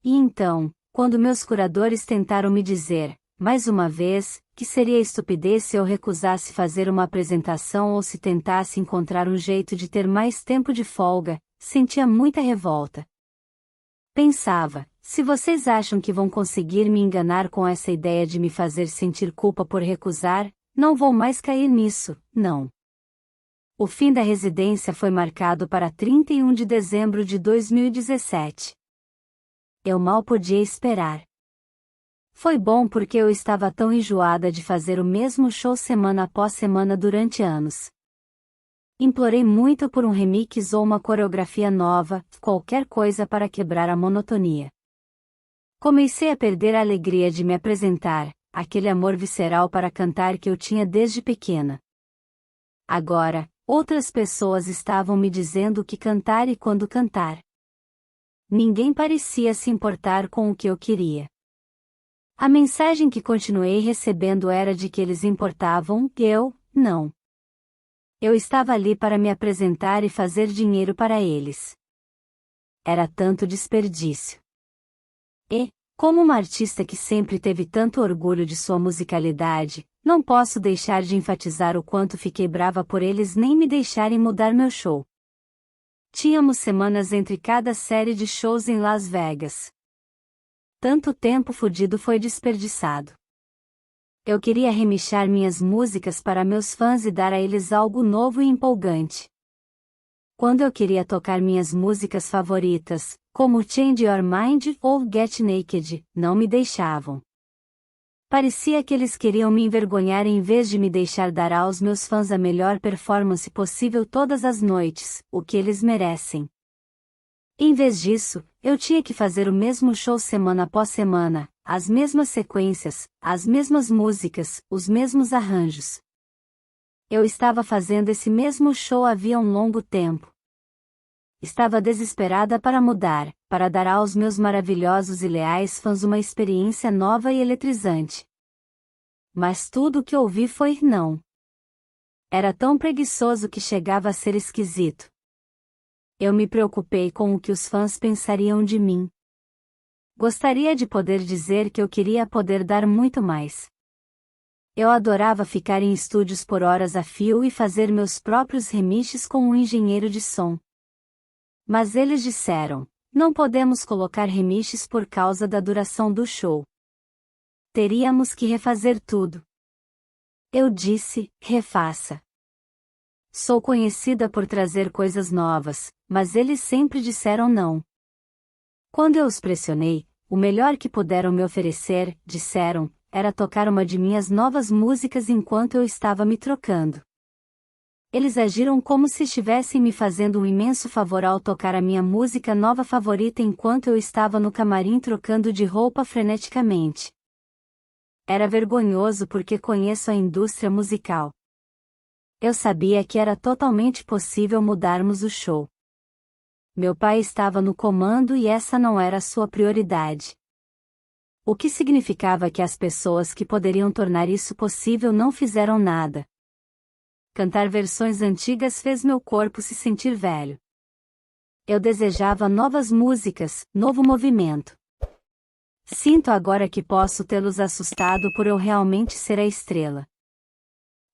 A: E então, quando meus curadores tentaram me dizer, mais uma vez, que seria estupidez se eu recusasse fazer uma apresentação ou se tentasse encontrar um jeito de ter mais tempo de folga, sentia muita revolta. Pensava, se vocês acham que vão conseguir me enganar com essa ideia de me fazer sentir culpa por recusar, não vou mais cair nisso, não. O fim da residência foi marcado para 31 de dezembro de 2017. Eu mal podia esperar. Foi bom porque eu estava tão enjoada de fazer o mesmo show semana após semana durante anos. Implorei muito por um remix ou uma coreografia nova, qualquer coisa para quebrar a monotonia. Comecei a perder a alegria de me apresentar, aquele amor visceral para cantar que eu tinha desde pequena. Agora, outras pessoas estavam me dizendo o que cantar e quando cantar. Ninguém parecia se importar com o que eu queria. A mensagem que continuei recebendo era de que eles importavam, eu, não. Eu estava ali para me apresentar e fazer dinheiro para eles. Era tanto desperdício. E, como uma artista que sempre teve tanto orgulho de sua musicalidade, não posso deixar de enfatizar o quanto fiquei brava por eles nem me deixarem mudar meu show. Tínhamos semanas entre cada série de shows em Las Vegas. Tanto tempo fudido foi desperdiçado. Eu queria remixar minhas músicas para meus fãs e dar a eles algo novo e empolgante. Quando eu queria tocar minhas músicas favoritas, como Change Your Mind ou Get Naked, não me deixavam. Parecia que eles queriam me envergonhar em vez de me deixar dar aos meus fãs a melhor performance possível todas as noites, o que eles merecem. Em vez disso, eu tinha que fazer o mesmo show semana após semana, as mesmas sequências, as mesmas músicas, os mesmos arranjos. Eu estava fazendo esse mesmo show havia um longo tempo. Estava desesperada para mudar, para dar aos meus maravilhosos e leais fãs uma experiência nova e eletrizante. Mas tudo o que ouvi foi não. Era tão preguiçoso que chegava a ser esquisito. Eu me preocupei com o que os fãs pensariam de mim. Gostaria de poder dizer que eu queria poder dar muito mais. Eu adorava ficar em estúdios por horas a fio e fazer meus próprios remixes com um engenheiro de som. Mas eles disseram: não podemos colocar remixes por causa da duração do show. Teríamos que refazer tudo. Eu disse: refaça. Sou conhecida por trazer coisas novas, mas eles sempre disseram não. Quando eu os pressionei, o melhor que puderam me oferecer, disseram, era tocar uma de minhas novas músicas enquanto eu estava me trocando. Eles agiram como se estivessem me fazendo um imenso favor ao tocar a minha música nova favorita enquanto eu estava no camarim trocando de roupa freneticamente. Era vergonhoso porque conheço a indústria musical. Eu sabia que era totalmente possível mudarmos o show. Meu pai estava no comando e essa não era sua prioridade. O que significava que as pessoas que poderiam tornar isso possível não fizeram nada. Cantar versões antigas fez meu corpo se sentir velho. Eu desejava novas músicas, novo movimento. Sinto agora que posso tê-los assustado por eu realmente ser a estrela.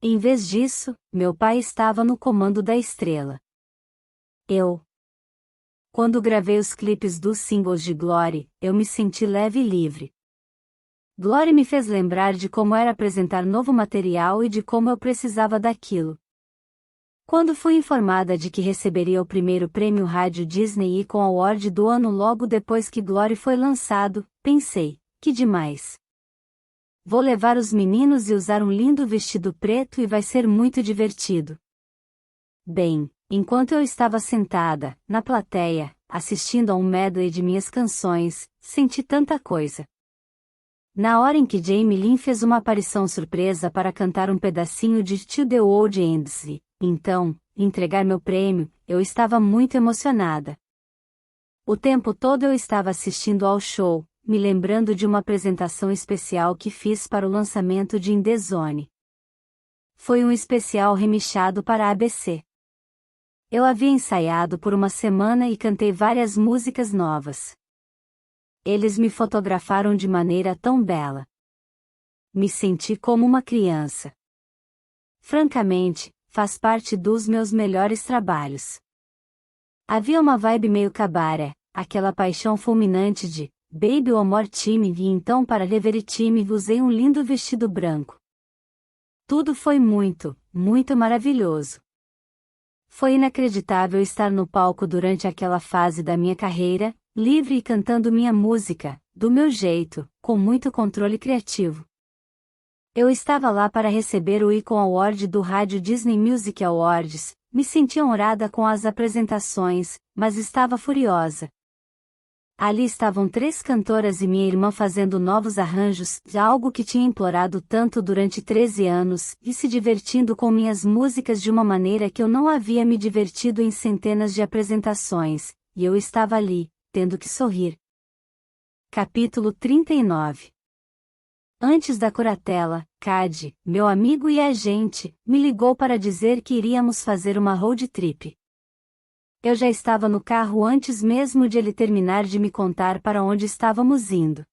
A: Em vez disso, meu pai estava no comando da estrela. Quando gravei os clipes dos singles de Glory, eu me senti leve e livre. Glory me fez lembrar de como era apresentar novo material e de como eu precisava daquilo. Quando fui informada de que receberia o primeiro prêmio Rádio Disney Icon Award do ano logo depois que Glory foi lançado, pensei, que demais. Vou levar os meninos e usar um lindo vestido preto e vai ser muito divertido. Bem, enquanto eu estava sentada, na plateia, assistindo a um medley de minhas canções, senti tanta coisa. Na hora em que Jamie Lynn fez uma aparição surpresa para cantar um pedacinho de To the World Ends e, então, entregar meu prêmio, eu estava muito emocionada. O tempo todo eu estava assistindo ao show, me lembrando de uma apresentação especial que fiz para o lançamento de In The Zone. Foi um especial remixado para a ABC. Eu havia ensaiado por uma semana e cantei várias músicas novas. Eles me fotografaram de maneira tão bela. Me senti como uma criança. Francamente, faz parte dos meus melhores trabalhos. Havia uma vibe meio cabaré, aquela paixão fulminante de Baby One More Time e então para Leveritime usei um lindo vestido branco. Tudo foi muito, muito maravilhoso. Foi inacreditável estar no palco durante aquela fase da minha carreira, livre e cantando minha música, do meu jeito, com muito controle criativo. Eu estava lá para receber o Icon Award do Rádio Disney Music Awards, me senti honrada com as apresentações, mas estava furiosa. Ali estavam 3 cantoras e minha irmã fazendo novos arranjos de algo que tinha implorado tanto durante 13 anos, e se divertindo com minhas músicas de uma maneira que eu não havia me divertido em centenas de apresentações, e eu estava ali, tendo que sorrir. Capítulo 39. Antes da curatela, Cad, meu amigo e agente, me ligou para dizer que iríamos fazer uma road trip. Eu já estava no carro antes mesmo de ele terminar de me contar para onde estávamos indo.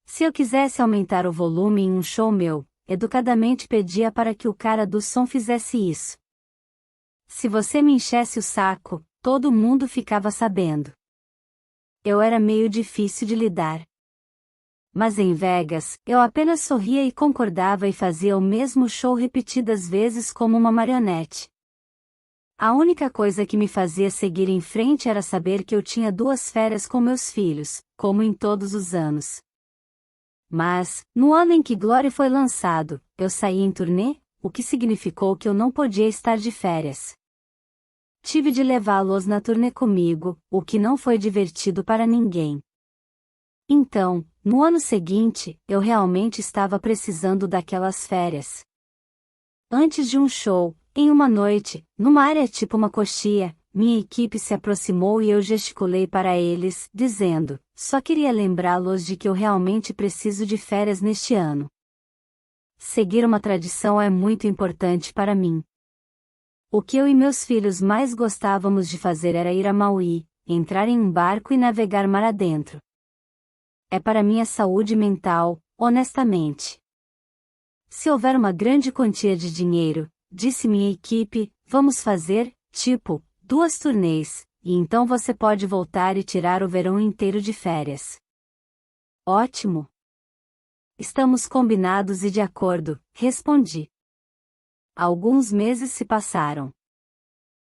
A: Se eu quisesse aumentar o volume em um show meu, educadamente pedia para que o cara do som fizesse isso. Se você me enchesse o saco, todo mundo ficava sabendo. Eu era meio difícil de lidar. Mas em Vegas, eu apenas sorria e concordava e fazia o mesmo show repetidas vezes como uma marionete. A única coisa que me fazia seguir em frente era saber que eu tinha 2 férias com meus filhos, como em todos os anos. Mas, no ano em que Glory foi lançado, eu saí em turnê, o que significou que eu não podia estar de férias. Tive de levá-los na turnê comigo, o que não foi divertido para ninguém. Então, no ano seguinte, eu realmente estava precisando daquelas férias. Antes de um show, em uma noite, numa área tipo uma coxia, minha equipe se aproximou e eu gesticulei para eles, dizendo: só queria lembrá-los de que eu realmente preciso de férias neste ano. Seguir uma tradição é muito importante para mim. O que eu e meus filhos mais gostávamos de fazer era ir a Maui, entrar em um barco e navegar mar adentro. É para minha saúde mental, honestamente. Se houver uma grande quantia de dinheiro, disse minha equipe, vamos fazer, 2 turnês, e então você pode voltar e tirar o verão inteiro de férias. Ótimo! Estamos combinados e de acordo, respondi. Alguns meses se passaram.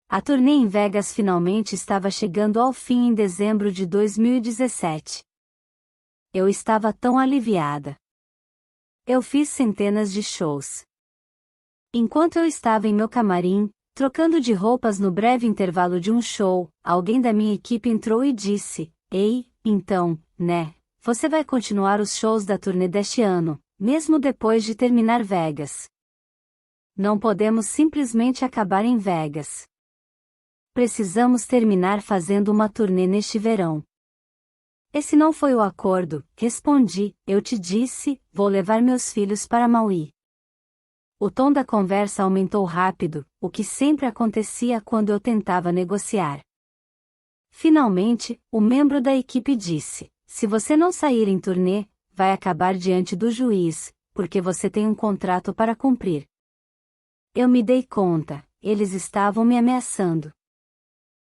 A: A turnê em Vegas finalmente estava chegando ao fim em dezembro de 2017. Eu estava tão aliviada. Eu fiz centenas de shows. Enquanto eu estava em meu camarim, trocando de roupas no breve intervalo de um show, alguém da minha equipe entrou e disse: ei, então, né? Você vai continuar os shows da turnê deste ano, mesmo depois de terminar Vegas. Não podemos simplesmente acabar em Vegas. Precisamos terminar fazendo uma turnê neste verão. Esse não foi o acordo, respondi, eu te disse, vou levar meus filhos para Maui. O tom da conversa aumentou rápido, o que sempre acontecia quando eu tentava negociar. Finalmente, o membro da equipe disse: se você não sair em turnê, vai acabar diante do juiz, porque você tem um contrato para cumprir. Eu me dei conta, eles estavam me ameaçando.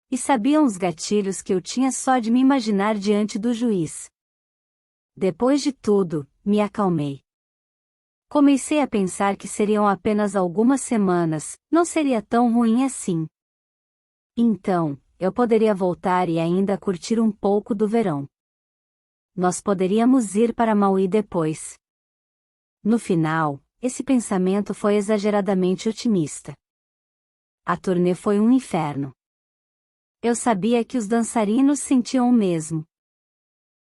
A: E sabiam os gatilhos que eu tinha só de me imaginar diante do juiz. Depois de tudo, me acalmei. Comecei a pensar que seriam apenas algumas semanas, não seria tão ruim assim. Então, eu poderia voltar e ainda curtir um pouco do verão. Nós poderíamos ir para Maui depois. No final, esse pensamento foi exageradamente otimista. A turnê foi um inferno. Eu sabia que os dançarinos sentiam o mesmo.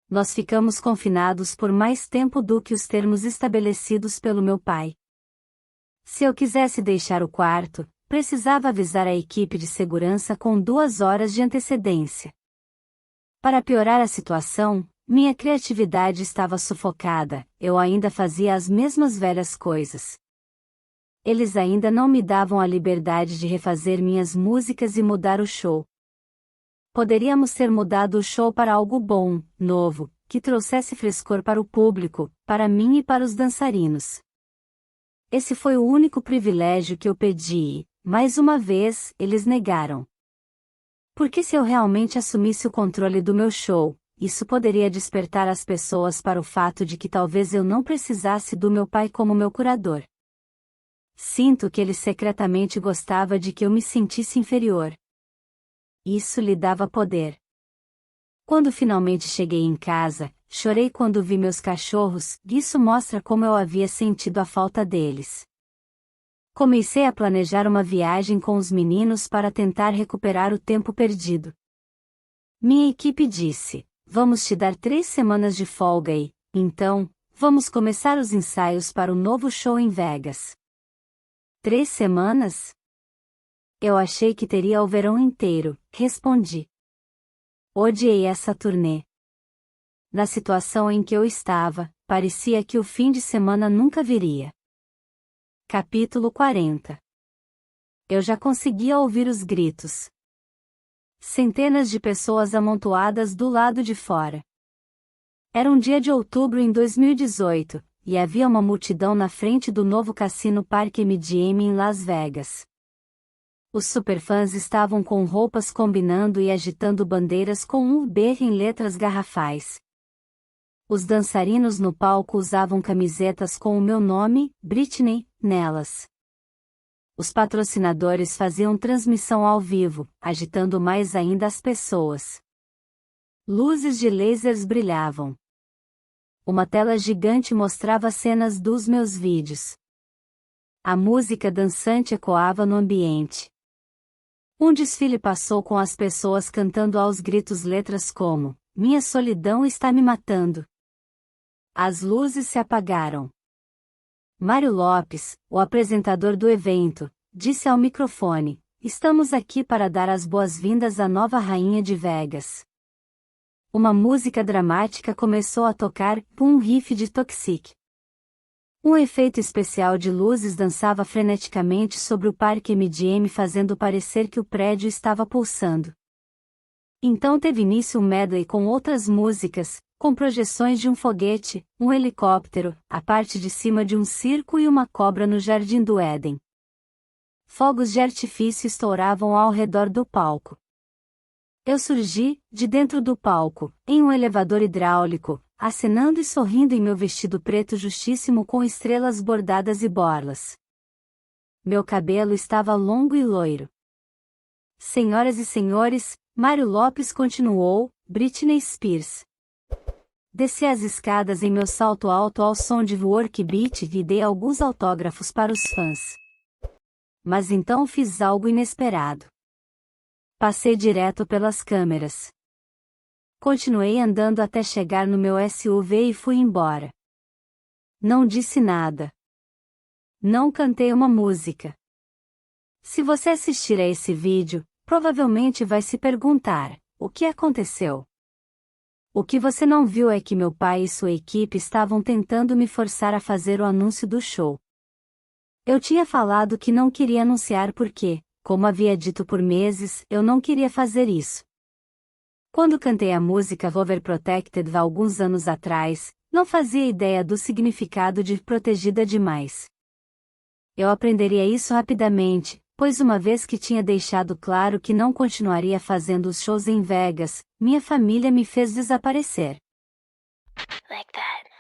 A: Nós ficamos confinados por mais tempo do que os termos estabelecidos pelo meu pai. Se eu quisesse deixar o quarto, precisava avisar a equipe de segurança com 2 horas de antecedência. Para piorar a situação, minha criatividade estava sufocada, eu ainda fazia as mesmas velhas coisas. Eles ainda não me davam a liberdade de refazer minhas músicas e mudar o show. Poderíamos ter mudado o show para algo bom, novo, que trouxesse frescor para o público, para mim e para os dançarinos. Esse foi o único privilégio que eu pedi e, mais uma vez, eles negaram. Porque se eu realmente assumisse o controle do meu show, isso poderia despertar as pessoas para o fato de que talvez eu não precisasse do meu pai como meu curador. Sinto que ele secretamente gostava de que eu me sentisse inferior. Isso lhe dava poder. Quando finalmente cheguei em casa, chorei quando vi meus cachorros, e isso mostra como eu havia sentido a falta deles. Comecei a planejar uma viagem com os meninos para tentar recuperar o tempo perdido. Minha equipe disse: vamos te dar 3 semanas de folga e, então, vamos começar os ensaios para o novo show em Vegas. 3 semanas? Eu achei que teria o verão inteiro, respondi. Odiei essa turnê. Na situação em que eu estava, parecia que o fim de semana nunca viria. Capítulo 40. Eu já conseguia ouvir os gritos. Centenas de pessoas amontoadas do lado de fora. Era um dia de outubro em 2018, e havia uma multidão na frente do novo cassino Park MGM em Las Vegas. Os superfãs estavam com roupas combinando e agitando bandeiras com um UB em letras garrafais. Os dançarinos no palco usavam camisetas com o meu nome, Britney, nelas. Os patrocinadores faziam transmissão ao vivo, agitando mais ainda as pessoas. Luzes de lasers brilhavam. Uma tela gigante mostrava cenas dos meus vídeos. A música dançante ecoava no ambiente. Um desfile passou com as pessoas cantando aos gritos letras como: "Minha solidão está me matando". As luzes se apagaram. Mário Lopes, o apresentador do evento, disse ao microfone: "Estamos aqui para dar as boas-vindas à nova rainha de Vegas". Uma música dramática começou a tocar, um riff de Toxic. Um efeito especial de luzes dançava freneticamente sobre o parque MGM, fazendo parecer que o prédio estava pulsando. Então teve início um medley com outras músicas, com projeções de um foguete, um helicóptero, a parte de cima de um circo e uma cobra no Jardim do Éden. Fogos de artifício estouravam ao redor do palco. Eu surgi, de dentro do palco, em um elevador hidráulico, acenando e sorrindo em meu vestido preto justíssimo com estrelas bordadas e borlas. Meu cabelo estava longo e loiro. Senhoras e senhores, Mário Lopes continuou, Britney Spears. Desci as escadas em meu salto alto ao som de Work Beat e dei alguns autógrafos para os fãs. Mas então fiz algo inesperado. Passei direto pelas câmeras. Continuei andando até chegar no meu SUV e fui embora. Não disse nada. Não cantei uma música. Se você assistir a esse vídeo, provavelmente vai se perguntar: o que aconteceu? O que você não viu é que meu pai e sua equipe estavam tentando me forçar a fazer o anúncio do show. Eu tinha falado que não queria anunciar porque, como havia dito por meses, eu não queria fazer isso. Quando cantei a música Overprotected há alguns anos atrás, não fazia ideia do significado de protegida demais. Eu aprenderia isso rapidamente, pois uma vez que tinha deixado claro que não continuaria fazendo os shows em Vegas, minha família me fez desaparecer.
B: Like that.